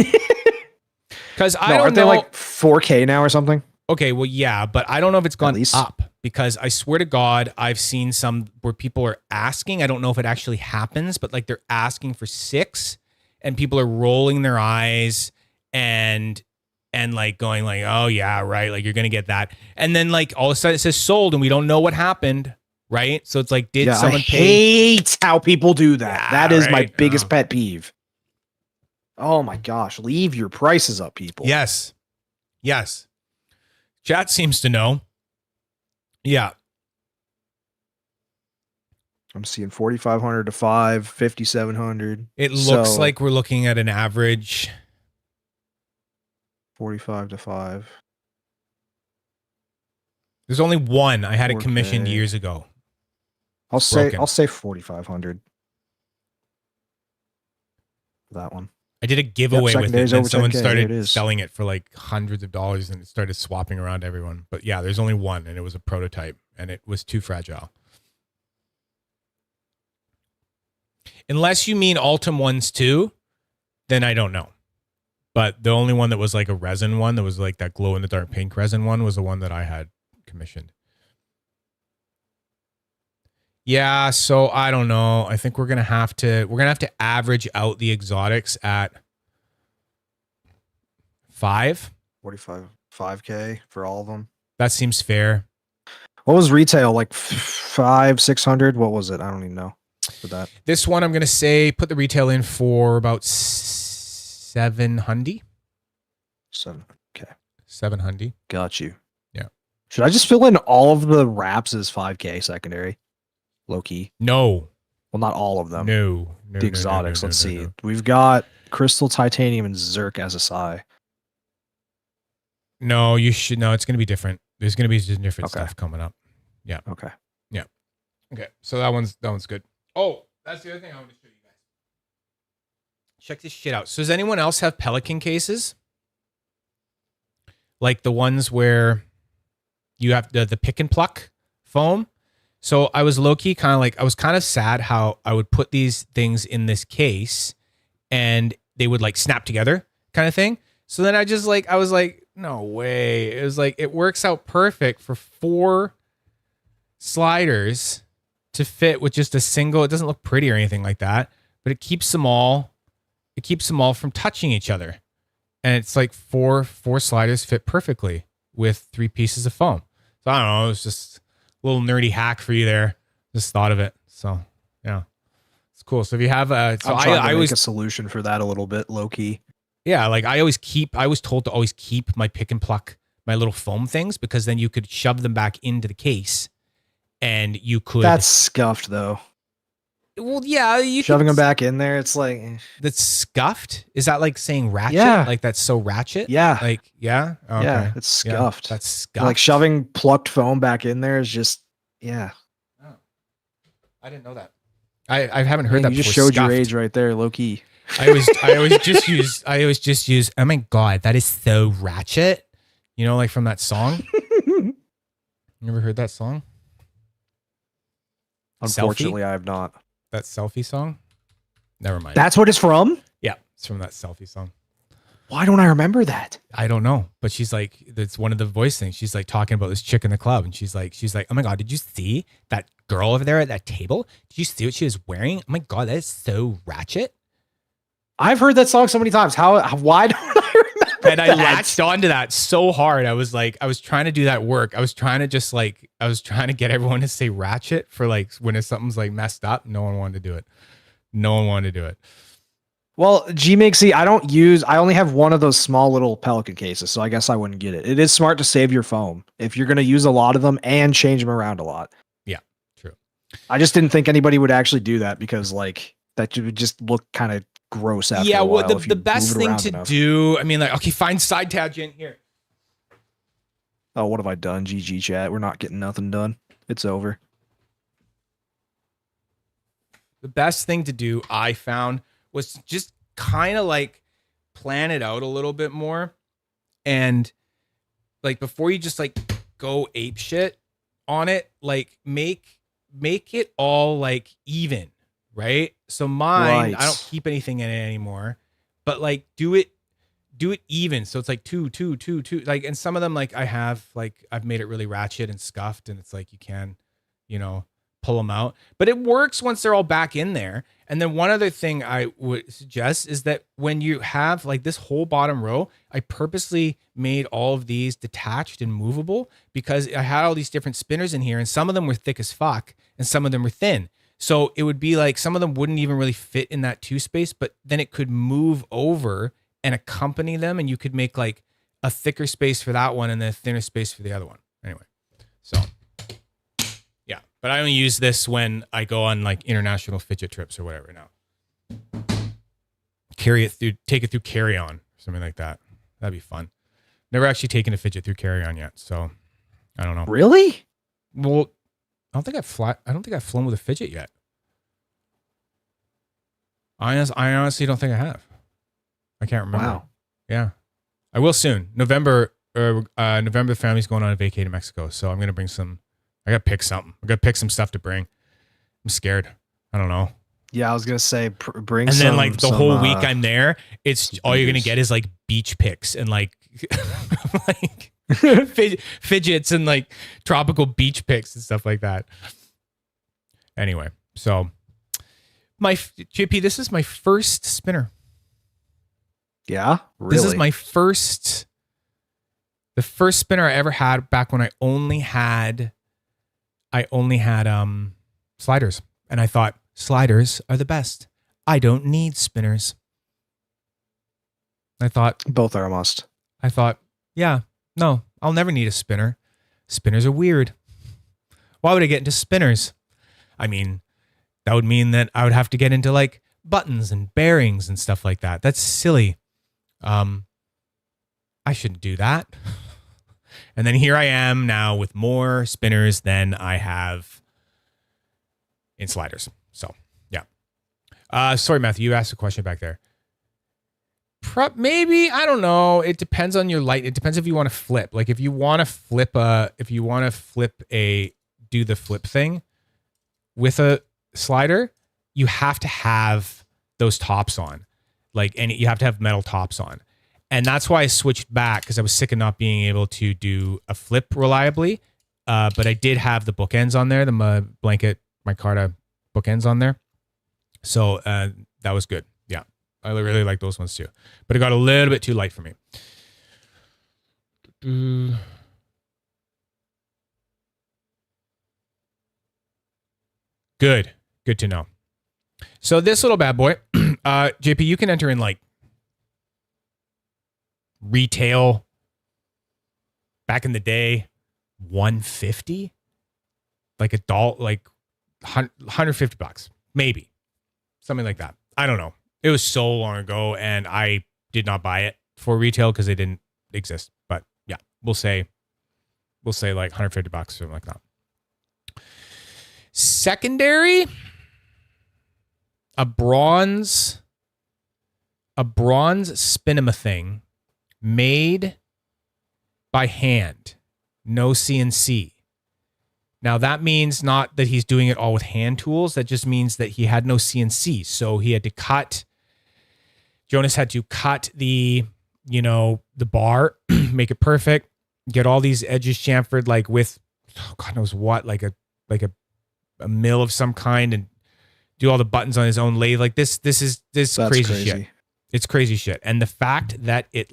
Because I No, don't aren't know. they like 4K now or something? Okay, well, yeah, but I don't know if it's gone least. up because I swear to God, I've seen some where people are asking. I don't know if it actually happens, but like they're asking for 6 and people are rolling their eyes and like going like, oh yeah, right. Like you're going to get that. And then like all of a sudden it says sold and we don't know what happened. Right. So it's like, did someone pay? I hate how people do that. Yeah, that is my right? biggest pet peeve. Oh my gosh. Leave your prices up, people. Yes. Chat seems to know. Yeah. I'm seeing 4,500 to 5, 5,700. It looks like we're looking at an average 45 to 5. There's only one. I had it 4K. commissioned years ago. I'll say broken. 4,500. That one. I did a giveaway with it, secondaries and over someone 10K, started there it is. selling it for like hundreds of dollars, and it started swapping around everyone. But yeah, there's only one, and it was a prototype, and it was too fragile. Unless you mean Altum ones too, then I don't know. But the only one that was like a resin one, that was like that glow in the dark pink resin one, was the one that I had commissioned. Yeah, so I don't know. I think we're gonna have to average out the exotics at 5. 45, 5K for all of them. That seems fair. What was retail? Like 500, 600? What was it? I don't even know for that. This one, I'm gonna say put the retail in for about 700. 7K. 700. Got you. Yeah. Should I just fill in all of the wraps as 5K secondary? Low key. No. Well, not all of them. No. The exotics. Let's see. We've got crystal, titanium, and zirc as a psi. No, you should. No, it's going to be different. There's going to be some different Okay. stuff coming up. Yeah. Okay. Yeah. Okay. So that one's good. Oh, that's the other thing I want to show you guys. Check this shit out. So does anyone else have Pelican cases? Like the ones where you have the pick and pluck foam? So I was low-key kind of like, I was kind of sad how I would put these things in this case and they would like snap together kind of thing. So then I was like, no way. It was like, it works out perfect for 4 sliders to fit with just a single. It doesn't look pretty or anything like that, but it keeps them all from touching each other. And it's like 4 sliders fit perfectly with 3 pieces of foam. So I don't know. It was just a little nerdy hack for you there. Just thought of it. So yeah, it's cool. So if you have I always make a solution for that a little bit low key. Yeah, like I was told to always keep my pick and pluck, my little foam things, because then you could shove them back into the case and you could. That's scuffed though. Well, yeah, you Shoving them back in there, it's like that's scuffed. Is that like saying ratchet? Yeah. Like that's so ratchet? Yeah. Like, yeah. Okay. Yeah, it's scuffed. That's scuffed. Like shoving plucked foam back in there is just yeah. Oh. I didn't know that. I haven't heard that You before. just showed Scuffed. your age right there, low key. I always just use, oh my God, that is so ratchet. You know, like from that song. You ever heard that song? Unfortunately, Selfie? I have not. That selfie song? Never mind. That's what it's from? Yeah, it's from that selfie song. Why don't I remember that? I don't know, but she's like, that's one of the voice things. She's like talking about this chick in the club, and she's like, oh my God, did you see that girl over there at that table? Did you see what she was wearing? Oh my God, that is so ratchet. I've heard that song so many times. Why don't I remember And I latched onto that so hard. I was trying to do that work. I was trying to get everyone to say ratchet for like when something's like messed up. No one wanted to do it. Well, G-Mixy, I only have one of those small little Pelican cases, so I guess I wouldn't get it. It is smart to save your foam if you're going to use a lot of them and change them around a lot. Yeah, true. I just didn't think anybody would actually do that because like that would just look kind of gross after a while. Well, the best thing to do, I mean, like, okay, find side tangent here. Oh, what have I done? GG chat. We're not getting nothing done. It's over. The best thing to do, I found, was just kind of like plan it out a little bit more. And like before you just like go ape shit on it, like make it all like even, right? So mine, I don't keep anything in it anymore, but like do it even. So it's like two, like, and some of them like I've made it really ratchet and scuffed, and it's like you can, pull them out, but it works once they're all back in there. And then one other thing I would suggest is that when you have like this whole bottom row, I purposely made all of these detached and movable because I had all these different spinners in here, and some of them were thick as fuck and some of them were thin. So it would be like some of them wouldn't even really fit in that 2 space, but then it could move over and accompany them, and you could make like a thicker space for that one and then a thinner space for the other one. Anyway, so yeah, but I only use this when I go on like international fidget trips or whatever now. Take it through carry-on, something like that. That'd be fun. Never actually taken a fidget through carry-on yet, so I don't know. Really? Well, I don't think I've flown with a fidget yet. I honestly don't think I have. I can't remember. Wow. Yeah. I will soon. November, the family's going on a vacation to Mexico, so I'm going to bring I got to pick something. I got to pick some stuff to bring. I'm scared. I don't know. Yeah, I was going to say bring and some. And then like the whole week I'm there, it's all you're going to get is like beach pics and like like fidgets and like tropical beach pics and stuff like that. Anyway, so JP, this is my first spinner. Yeah, really? This is the first spinner I ever had back when I only had sliders, and I thought sliders are the best. I don't need spinners. I thought both are a must. I thought, yeah, no, I'll never need a spinner. Spinners are weird. Why would I get into spinners? I mean, that would mean that I would have to get into like buttons and bearings and stuff like that. That's silly. I shouldn't do that. And then here I am now with more spinners than I have in sliders. So, yeah. Sorry, Matthew, you asked a question back there. Maybe, I don't know. It depends on your light. It depends if you want to flip. Like if you want to do the flip thing with a slider, you have to have those tops on. Like, and you have to have metal tops on. And that's why I switched back, because I was sick of not being able to do a flip reliably. But I did have the bookends on there, the micarta bookends on there. So that was good. Yeah, I really like those ones too. But it got a little bit too light for me. Good to know. So this little bad boy, JP, you can enter in like retail back in the day, $150. like like $150, maybe something like that. I don't know. It was so long ago, and I did not buy it for retail because they didn't exist. But yeah, we'll say like $150, something like that. Secondary, a bronze spinema thing made by hand, no CNC. Now that means not that he's doing it all with hand tools. That just means that he had no CNC. So he had to Jonas had to cut the bar, make it perfect, get all these edges chamfered, like with, God knows what, like a mill of some kind, and do all the buttons on his own lathe. Like this is crazy shit. It's crazy shit. And the fact that it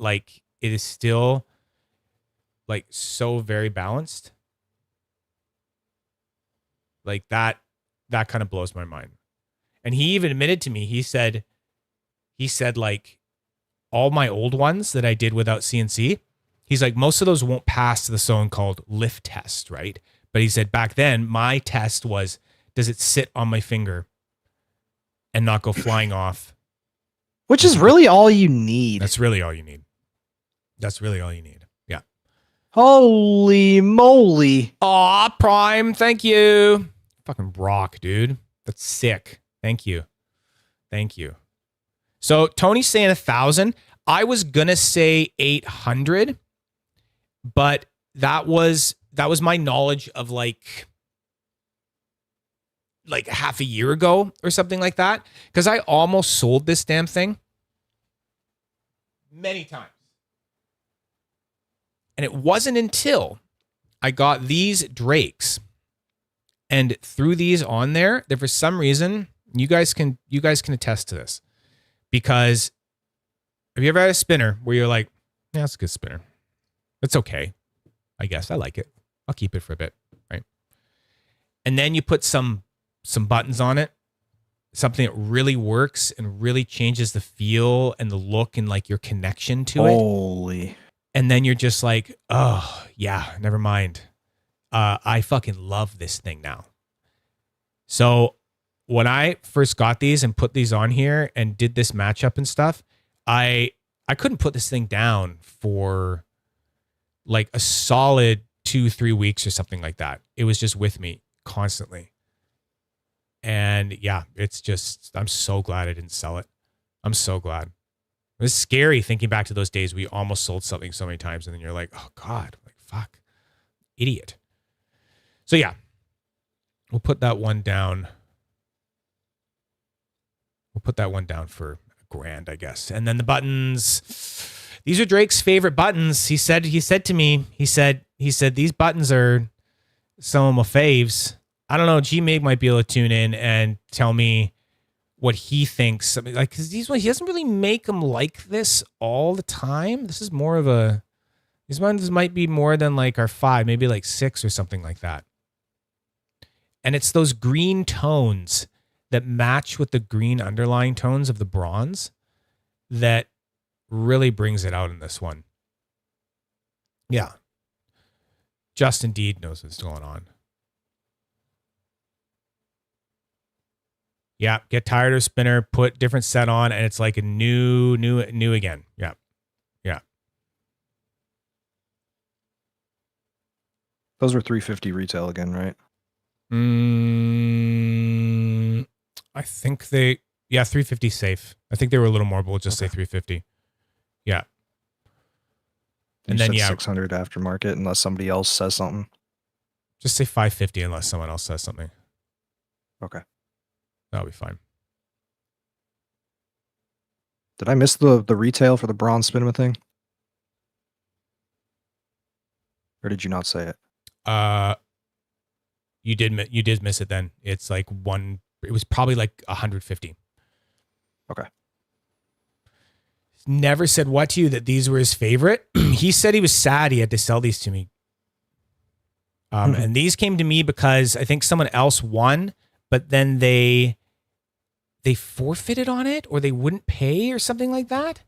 is still like so very balanced, like that kind of blows my mind. And he even admitted to me, he said like all my old ones that I did without CNC, he's like, most of those won't pass the so-called lift test, right? But he said back then my test was, does it sit on my finger and not go flying off? Which is really all you need. That's really all you need. Yeah. Holy moly. Aw, Prime. Thank you. Fucking rock, dude. That's sick. Thank you. So Tony's saying 1,000. I was going to say 800, but that was my knowledge of like half a year ago or something like that. Because I almost sold this damn thing many times. And it wasn't until I got these Drakes and threw these on there that for some reason, you guys can attest to this. Because have you ever had a spinner where you're like, yeah, it's a good spinner. It's okay. I guess I like it. I'll keep it for a bit, right? And then you put some buttons on it, something that really works and really changes the feel and the look and like your connection to it. Holy. And then you're just like, oh, yeah, never mind. I fucking love this thing now. So when I first got these and put these on here and did this matchup and stuff, I couldn't put this thing down for like a solid 2-3 weeks or something like that. It was just with me constantly. And yeah, it's just, I'm so glad I didn't sell it. I'm so glad. It was scary thinking back to those days. We almost sold something so many times and then you're like, oh God, like fuck, idiot. So yeah, we'll put that one down. We'll put that one down for $1,000, I guess. And then the buttons, these are Drake's favorite buttons. He said to me, he said, these buttons are some of my faves. I don't know. G-Mig might be able to tune in and tell me what he thinks. I mean, like, cause these ones, he doesn't really make them like this all the time. This is more of these ones might be more than like our 5, maybe like 6 or something like that. And it's those green tones that match with the green underlying tones of the bronze that really brings it out in this one. Yeah. Justin Deed knows what's going on. Yeah, get tired of spinner, put different set on, and it's like a new again. Yeah. Yeah. Those were $350 retail again, right? I think $350 safe. I think they were a little more, but we'll just say $350. Yeah. And then $600 aftermarket unless somebody else says something. Just say $550 unless someone else says something. Okay. That'll be fine. Did I miss the retail for the bronze spinema thing? Or did you not say it? You did miss it then. It's like it was probably like 150. Okay. Never said what to you that these were his favorite. He said he was sad he had to sell these to me. And these came to me because I think someone else won, but then they forfeited on it or they wouldn't pay or something like that.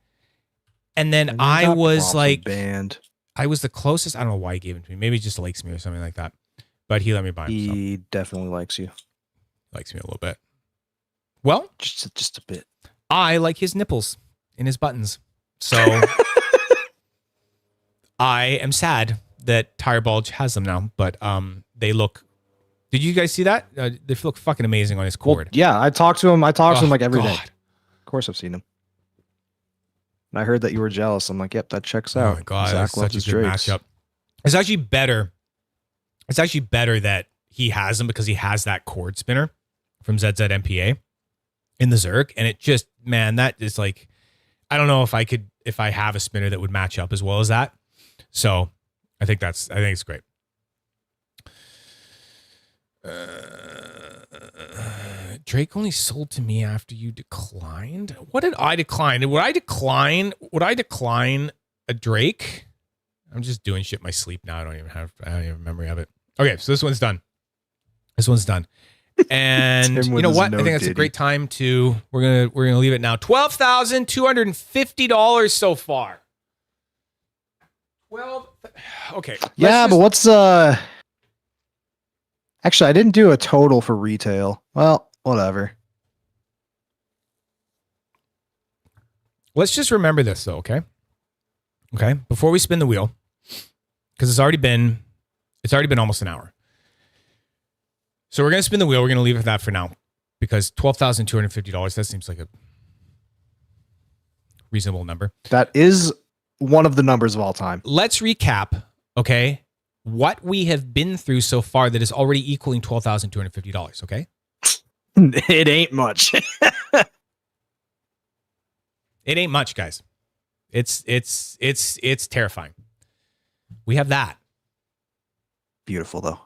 And then I was like, banned. I was the closest. I don't know why he gave it to me. Maybe he just likes me or something like that. but he let me buy him. He definitely likes you. Likes me a little bit. Well, just a bit. I like his nipples in his buttons. So I am sad that Tire Bulge has them now, but they look. Did you guys see that? They look fucking amazing on his cord. Well, yeah, I talk to him. I talk to him like every day. God. Of course, I've seen him. And I heard that you were jealous. I'm like, yep, that checks out. Oh my god, Zach that's such loves a good Drakes. matchup. It's actually better. It's actually better that he has them because he has that cord spinner from ZZMPA in the Zerk, and it just, man, that is like, I don't know if I have a spinner that would match up as well as that. So I think it's great. Drake only sold to me after you declined. What did I decline? Would I decline a Drake? I'm just doing shit in my sleep now. I don't even have memory of it. Okay, so this one's done. And you know what? I think that's a great time to we're gonna leave it now. $12,250 so far. Okay. Yeah, but what's actually, I didn't do a total for retail. Well, whatever. Let's just remember this though, okay? Okay, before we spin the wheel, because it's already been almost an hour. So we're gonna spin the wheel. We're gonna leave it at that for now, because $12,250. That seems like a reasonable number. That is one of the numbers of all time. Let's recap, okay, what we have been through so far that is already equaling $12,250. Okay, it ain't much. It ain't much, guys. It's terrifying. We have that. Beautiful though.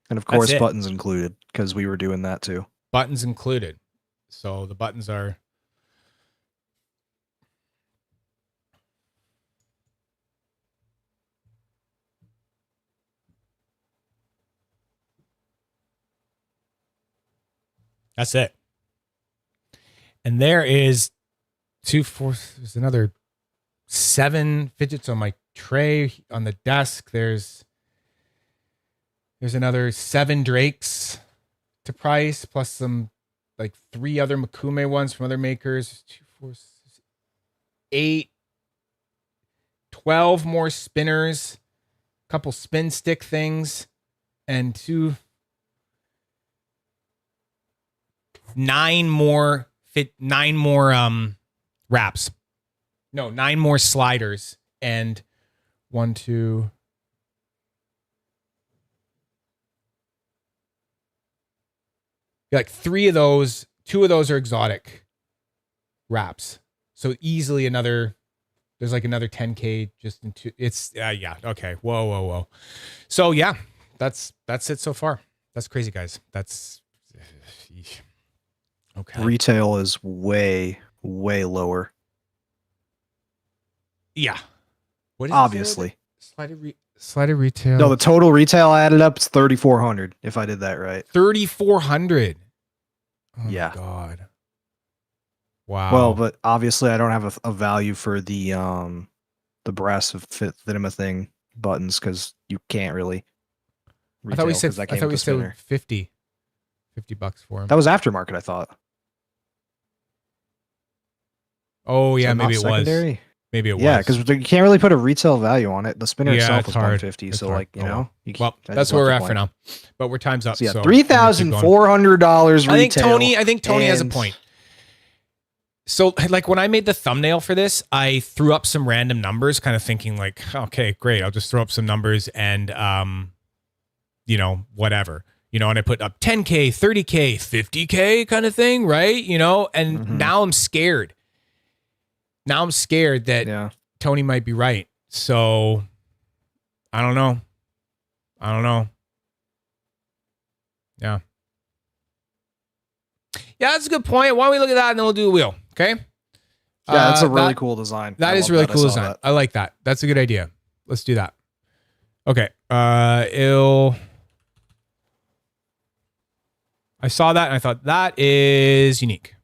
And of course, buttons included, because we were doing that too. Buttons included. So the buttons are. That's it. And there is there's another 7 fidgets on my tray on the desk. There's another 7 Drakes to price, plus some like 3 other Makume ones from other makers. 2, 4, 6, 8, 12 more spinners, a couple spin stick things, and 9 more wraps. No, 9 more sliders, and 1, 2. Like 3 of those, 2 of those are exotic wraps. So easily there's like another 10K just into it's yeah, okay. Whoa. So yeah, that's it so far. That's crazy, guys. That's okay. Retail is way lower. Yeah. What is obviously slider retail? No, the total retail added up is 3,400 if I did that right. 3,400. Oh yeah. My God. Wow. Well, but obviously I don't have a value for the brass Finema thing buttons, because you can't really. I thought we said 50 bucks for them. That was aftermarket, I thought. Oh yeah, maybe it secondary? was. Maybe it was. Yeah, because you can't really put a retail value on it. The spinner itself is 150, it's so hard. like well, that's where we're at for now. But we're time's up. So yeah, $3,400 retail. I think Tony has a point. So like when I made the thumbnail for this, I threw up some random numbers, kind of thinking like, okay, great, I'll just throw up some numbers and whatever. And I put up 10K, 30K, 50K kind of thing, right? And now I'm scared. Now I'm scared that Tony might be right. So I don't know. Yeah. Yeah, that's a good point. Why don't we look at that and then we'll do a wheel, okay? Yeah, that's a really cool design. That is really cool design. I like that. That's a good idea. Let's do that. Okay. I saw that and I thought that is unique.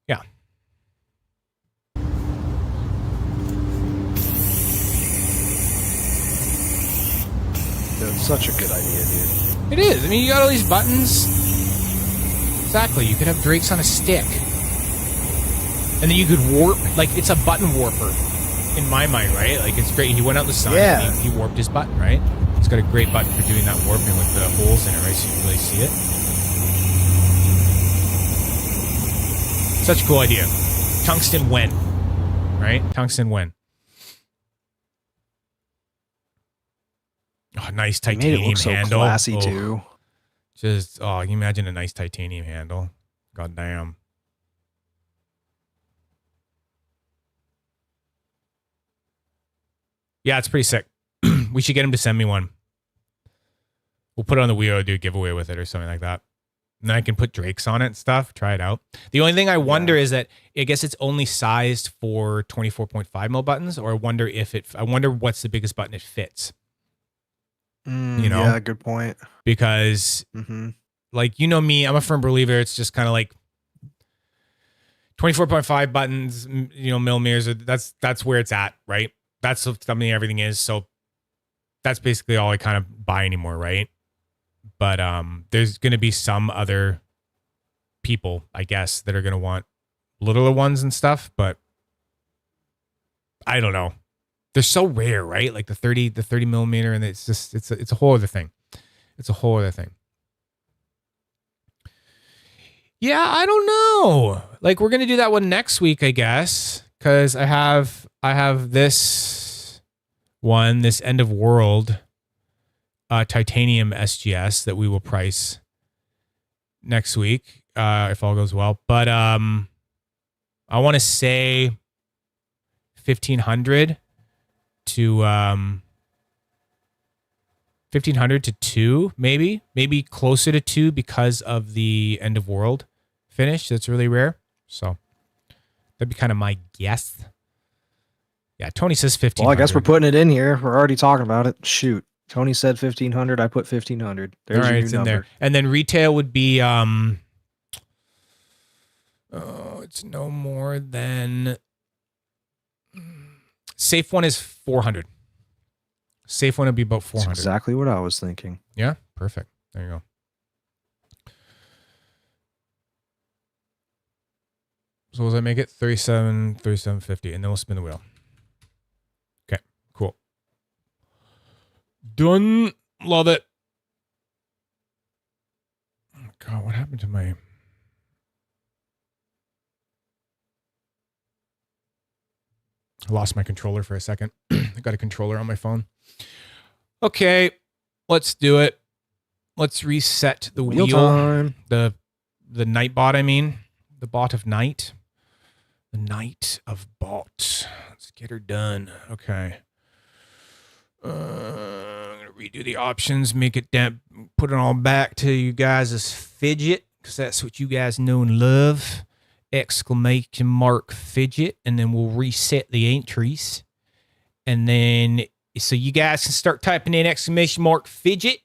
Yeah. That's such a good idea, dude. It is. I mean, you got all these buttons. Exactly. You could have Drake's on a stick. And then you could warp, like, it's a button warper in my mind, right? Like, it's great. He went out in the sun and he warped his button, right? It's got a great button for doing that warping with the holes in it, right? So you can really see it. Such a cool idea. Tungsten when, right? Tungsten when. Oh, nice titanium Made it look so handle. classy too. Just, can you imagine a nice titanium handle? God damn. Yeah, it's pretty sick. We should get him to send me one. We'll put it on the wheel, do a giveaway with it or something like that. And then I can put Drake's on it and stuff. Try it out. The only thing I wonder is that I guess it's only sized for 24.5 mil buttons, or I wonder what's the biggest button it fits. You know? Yeah, good point. Because, like, you know me, I'm a firm believer. It's just kind of like 24.5 buttons, you know, millimeters. That's where it's at, right? That's something everything is. So that's basically all I kind of buy anymore, right? But there's going to be some other people, I guess, that are going to want littler ones and stuff. But I don't know. They're so rare, right? Like the 30 millimeter, and it's just it's a whole other thing. It's a whole other thing. Yeah, I don't know. Like, we're gonna do that one next week, I guess, because I have this one, this end of world titanium SGS that we will price next week if all goes well. But I want to say 1,500 to 1,500 to 2, maybe closer to 2 because of the end of world finish. That's really rare. So that'd be kind of my guess. Yeah, Tony says 1,500. Well, I guess we're putting it in here. We're already talking about it. Shoot. Tony said 1,500. I put 1,500. There's all right, your new it's number. in there. And then retail would be it's no more than safe one is 400. Safe one would be about 400. That's exactly what I was thinking. Yeah, perfect. There you go. So what does that make it? 37.50, and then we'll spin the wheel. Okay, cool. Done. Love it. Oh God, what happened to my... I lost my controller for a second. I got a controller on my phone. Okay, let's do it. Let's reset the wheel. Time. The night bot, I mean. The bot of night. The night of bot. Let's get her done. Okay. I'm going to redo the options, make it down, put it all back to you guys as Fidget, because that's what you guys know and love. Exclamation mark Fidget, and then we'll reset the entries. And then, so you guys can start typing in exclamation mark Fidget.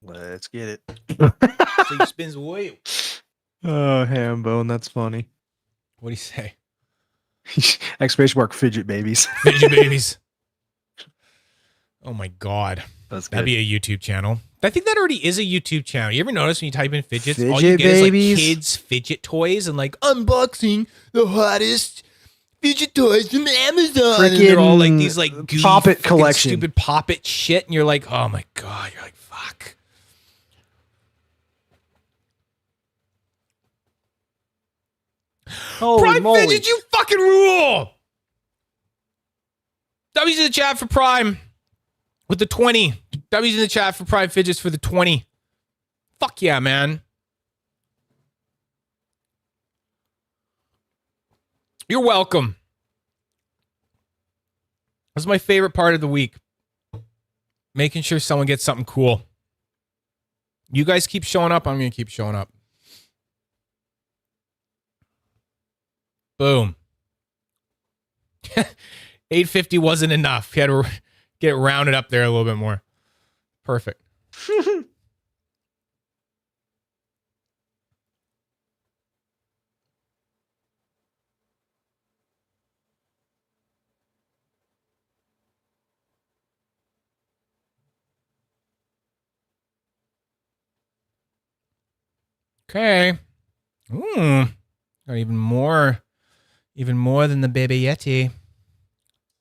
Let's get it. So he spins the wheel. Oh, ham bone. That's funny. What do you say? Exclamation mark Fidget babies. Fidget babies. Oh my God. That's That'd good. be a YouTube channel. I think that already is a YouTube channel. You ever notice when you type in fidgets, Fidget all you get babies? is like kids' fidget toys and like unboxing the hottest fidget toys from Amazon. And they're all like these like goofy, Poppet fucking collection. stupid poppet shit. And you're like, oh my God. You're like, fuck. Holy Prime moly. Fidget, you fucking rule. W's in the chat for Prime with the 20. W's in the chat for Prime Fidgets for the 20. Fuck yeah, man. You're welcome. That's my favorite part of the week. Making sure someone gets something cool. You guys keep showing up. I'm going to keep showing up. Boom. 850 wasn't enough. You had to get it rounded up there a little bit more. Perfect. Okay. Got even more than the Baby Yeti.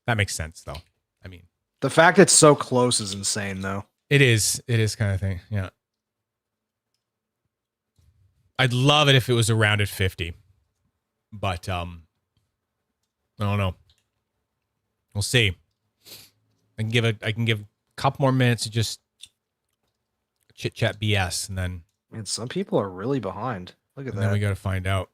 That makes sense, though. I mean, the fact it's so close is insane, though. It is kind of thing. Yeah. I'd love it if it was a rounded 50, but I don't know. We'll see. I can give a couple more minutes of just chit chat BS, and then. Man, some people are really behind. Look at that. Then we got to find out.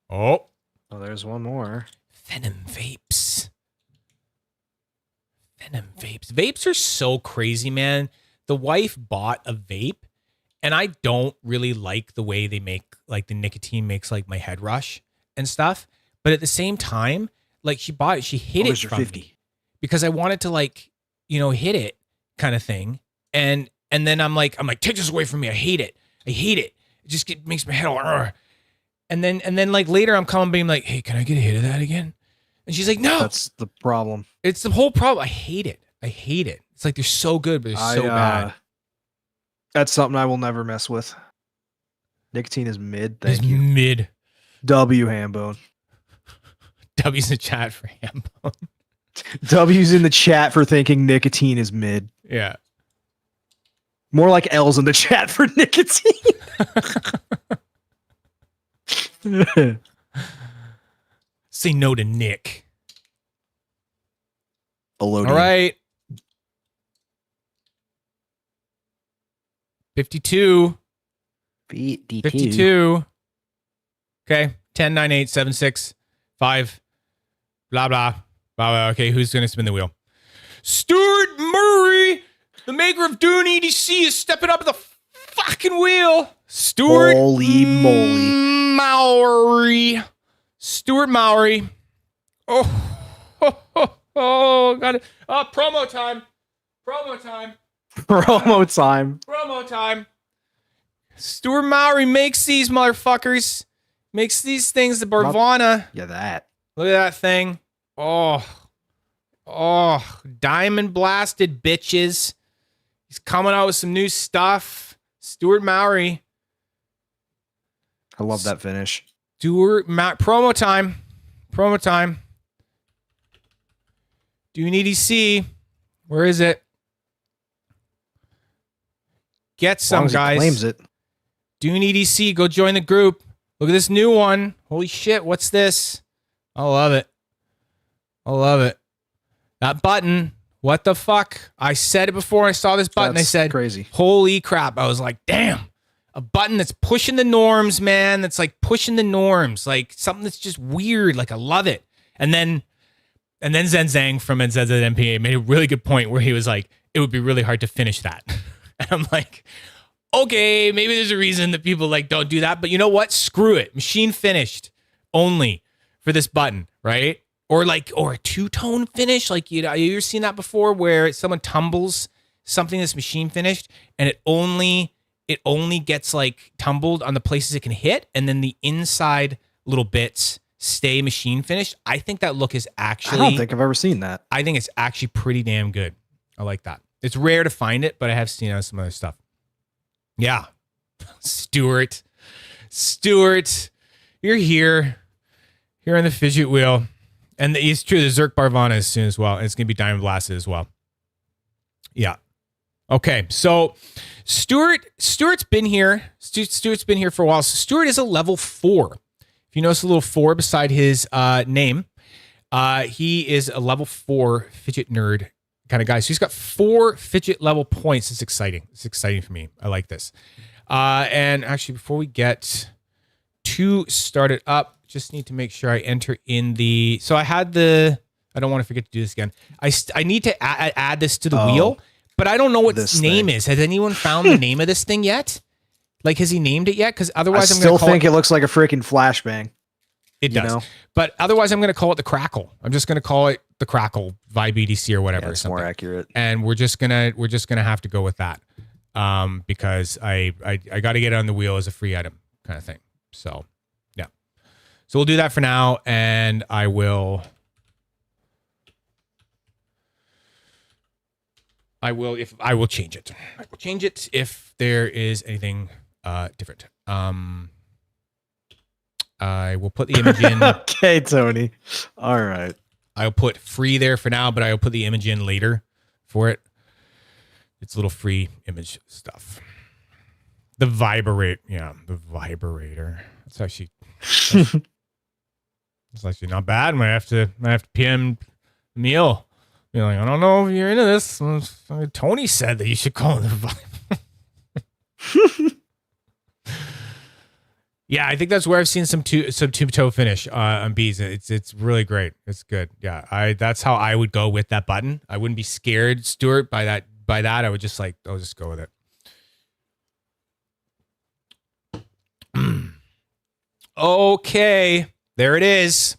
Oh, there's one more. Venom vapes. Vapes are so crazy, man. The wife bought a vape, and I don't really like the way they make, like, the nicotine makes, like, my head rush and stuff. But at the same time, like, she bought it, she hid it from 50 me because I wanted to, like, hit it kind of thing. And then I'm like, take this away from me. I hate it. It just makes my head all. And then like later I'm calling being like, hey, can I get a hit of that again? And she's like, no. That's the problem. It's the whole problem. I hate it. It's like they're so good, but they're so bad. That's something I will never mess with. Nicotine is mid. Thank you. Mid. W Hambone. W's in the chat for Hambone. W's in the chat for thinking nicotine is mid. Yeah. More like L's in the chat for nicotine. Say no to Nick. All right. 52. 52. Okay. 10, 9, 8, 7, 6, 5. Blah, blah. Blah. Okay. Who's going to spin the wheel? Stuart Murray, the maker of Dune EDC, is stepping up at the fucking wheel. Stuart. Holy moly. Mowry. Stuart Mowry. Oh, got it. Promo time. Stuart Mowry makes these motherfuckers. Makes these things, the Barvana. Yeah, that. Look at that thing. Oh, diamond blasted bitches. He's coming out with some new stuff. Stuart Mowry. I love that finish. Promo time. Dune EDC. Where is it? Get some, guys. Claims it. Dune EDC. Go join the group. Look at this new one. Holy shit. What's this? I love it. That button. What the fuck? I said it before I saw this button. That's I said, crazy. Holy crap. I was like, damn. A button that's pushing the norms, man. That's like pushing the norms. Like something that's just weird. Like I love it. And then Zen Zhang from NZZMPA made a really good point where he was like, it would be really hard to finish that. And I'm like, okay, maybe there's a reason that people like don't do that. But you know what? Screw it. Machine finished only for this button, right? Or a two-tone finish. Like, you ever seen that before where someone tumbles something that's machine finished and it only gets like tumbled on the places it can hit, and then the inside little bits stay machine finished. I think that look is actually... I don't think I've ever seen that. I think it's actually pretty damn good. I like that. It's rare to find it, but I have seen it on some other stuff. Yeah. Stuart, you're here on the fidget wheel. And it's true, the Zerk Barvana is soon as well. And it's going to be diamond blasted as well. Yeah. Okay, so Stuart's been here. Stuart's been here for a while. So Stuart is a level 4. If you notice a little 4 beside his name, he is a level 4 fidget nerd kind of guy. So he's got 4 fidget level points. It's exciting. It's exciting for me. I like this. And actually, before we get to start it up, just need to make sure I enter in the... So I had the... I don't want to forget to do this again. I need to add this to the wheel. But I don't know what its name is. Has anyone found the name of this thing yet? Like, has he named it yet? Because otherwise, I still think it looks like a freaking flashbang. It you does. know? But otherwise, I'm going to call it the Crackle. I'm just going to call it the Crackle Vibe EDC or whatever. Yeah, it's more accurate. And we're just gonna have to go with that, because I got to get it on the wheel as a free item kind of thing. So yeah, so we'll do that for now, and I will change it. I will change it if there is anything different. I will put the image in. Okay, Tony. All right. I'll put free there for now, but I'll put the image in later for it. It's little free image stuff. The vibrator. It's actually not bad. I have to PM Neil. Be like, I don't know if you're into this. Tony said that you should call it the vibe. Yeah, I think that's where I've seen some two-toe finish on bees. It's really great. It's good. Yeah, that's how I would go with that button. I wouldn't be scared, Stuart, by that. I would just I'll just go with it. Okay, there it is.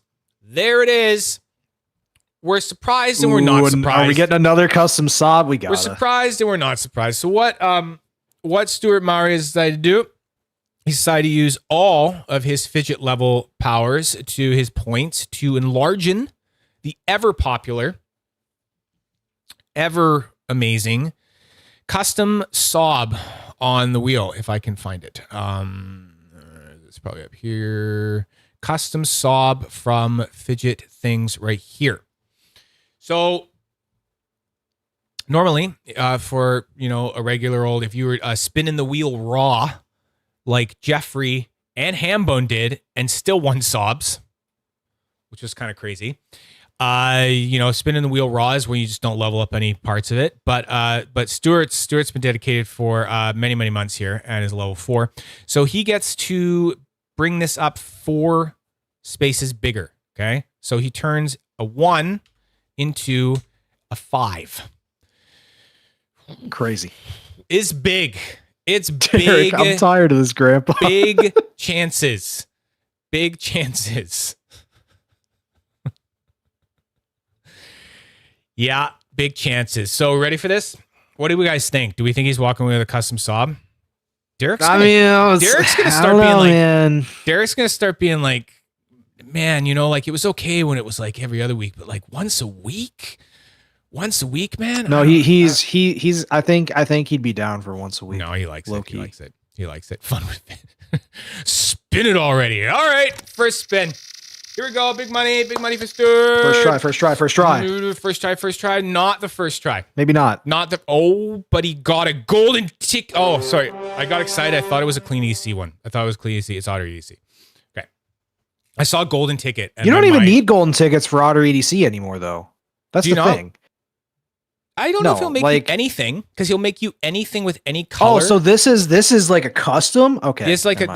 We're surprised and we're not surprised. Are we getting another custom sob? We're surprised and we're not surprised. So what Stuart Maury has decided to do? He decided to use all of his fidget level powers to his points to enlarge the ever popular, ever amazing custom sob on the wheel, if I can find it. It's probably up here. Custom sob from Fidget Things right here. So normally, for a regular old, if you were spinning the wheel raw, like Jeffrey and Hambone did, and still won sobs, which was kind of crazy. Spinning the wheel raw is when you just don't level up any parts of it. But Stuart's been dedicated for many, many months here and is level 4. So he gets to bring this up 4 spaces bigger. Okay. So he turns a 1 into a 5. Crazy. Is big. It's Derek, big. I'm tired of this, Grandpa. Big chances. Big chances. Yeah, big chances. So ready for this? What do we guys think? Do we think he's walking away with a custom sob? Derek's gonna start being like, man, it was okay when it was like every other week, but like once a week, man. No, he's. I think he'd be down for once a week. No, he likes it. Key. He likes it. Fun with it. Spin it already. All right, first spin. Here we go. Big money for Stuart. First try. First try. Not the first try. Maybe not. But he got a golden tick. Oh, sorry. I got excited. I thought it was a clean EC one. I thought it was clean EC. It's Otter EDC. Okay. I saw a golden ticket. You don't even need golden tickets for Otter EDC anymore, though. That's the thing. I don't know if he'll make you anything, because he'll make you anything with any color. Oh, so this is like a custom? Okay. This is like a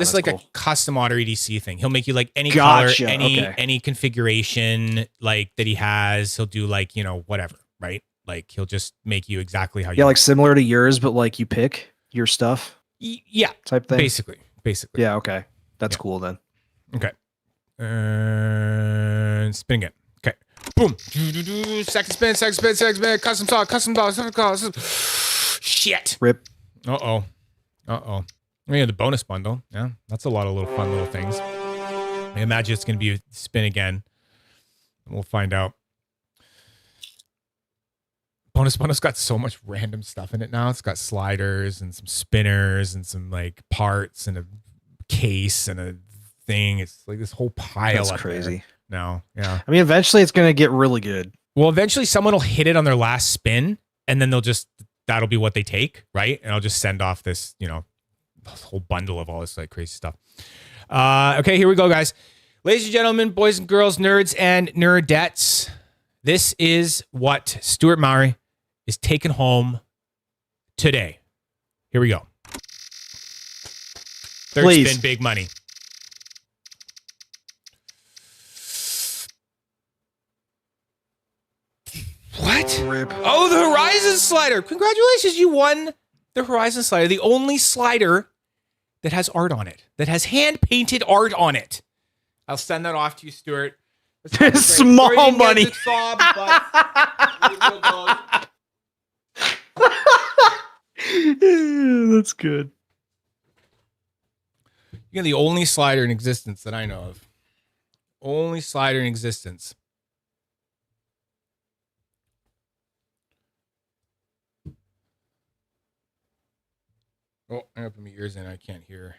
custom Otter EDC thing. He'll make you like any color, any configuration like that he has. He'll do like, whatever, right? Like he'll just make you exactly how you like similar to yours, but like you pick your stuff. Yeah. Type thing. Basically. Yeah, okay. That's cool then. Okay. Spinning it. Okay. Boom. Second spin. Custom saw. Shit. Rip. Uh-oh. Yeah, the bonus bundle. Yeah, that's a lot of little fun little things. I imagine it's going to be a spin again. We'll find out. Bonus bundle's got so much random stuff in it now. It's got sliders and some spinners and some like parts and a case and a thing. It's like this whole pile. That's up crazy. There. No, yeah. I mean, eventually it's going to get really good. Well, eventually someone will hit it on their last spin, and then that'll be what they take, right? And I'll just send off this, whole bundle of all this like crazy stuff. Okay, here we go, guys. Ladies and gentlemen, boys and girls, nerds and nerdettes, this is what Stuart Maury is taking home today. Here we go. Third spin, big money. What? Oh, the Horizon slider. Congratulations, you won the Horizon slider. The only slider that has art on it, that has hand-painted art on it. I'll send that off to you, Stuart. It's not great. Small Sorry you didn't get money. the sob, but That's good. you're the only slider in existence that I know of. Only slider in existence. Oh, I opened my ears in. I can't hear.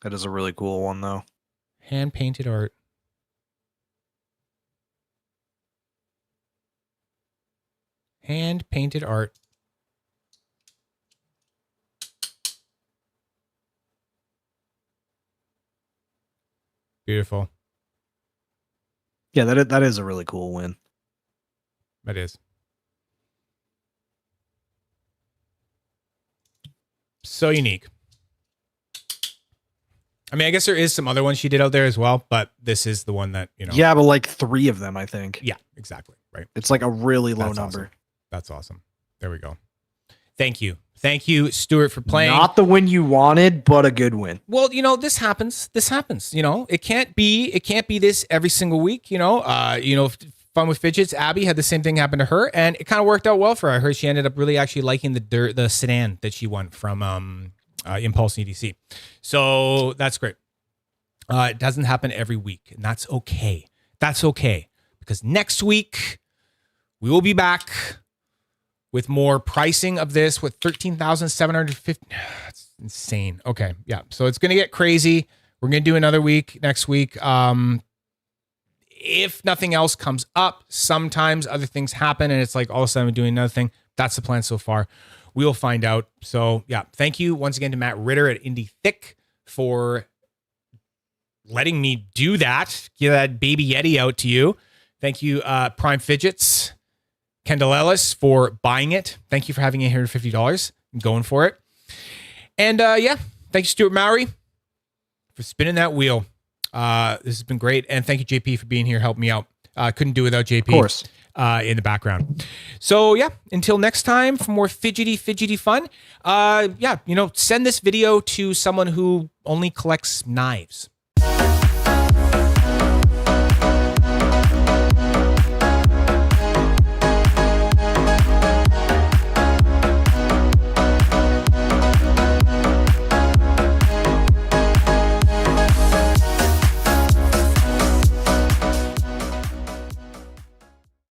That is a really cool one, though. Hand painted art. Hand painted art. Beautiful. Yeah, that is a really cool win. That is. So unique. I mean, I guess there is some other ones she did out there as well, but this is the one that, you know. Yeah, but like 3 of them, I think. Yeah, exactly. Right. It's like a really low That's number. Awesome. That's awesome. There we go. Thank you. Thank you, Stuart, for playing. Not the win you wanted, but a good win. Well, you know, this happens. This happens. You know, it can't be this every single week. You know, Fun with Fidgets. Abby had the same thing happen to her, and it kind of worked out well for her. I heard she ended up really actually liking the sedan that she won from Impulse EDC. So that's great. It doesn't happen every week, and that's okay. That's okay, because next week we will be back with more pricing of this with 13,750. That's insane. Okay. Yeah. So it's going to get crazy. We're going to do another week next week. If nothing else comes up, sometimes other things happen and it's like all of a sudden we're doing another thing. That's the plan so far. We'll find out. So yeah, thank you once again to Matt Ritter at Indie Thick for letting me do that. Give that baby Yeti out to you. Thank you, Prime Fidgets, Kendall Ellis, for buying it. Thank you for having $850 and going for it. And yeah, thank you, Stuart Mowry, for spinning that wheel. This has been great. And thank you, JP, for being here, helping me out. Couldn't do it without JP. Of course. In the background. So yeah, until next time for more fidgety fun. Yeah, send this video to someone who only collects knives.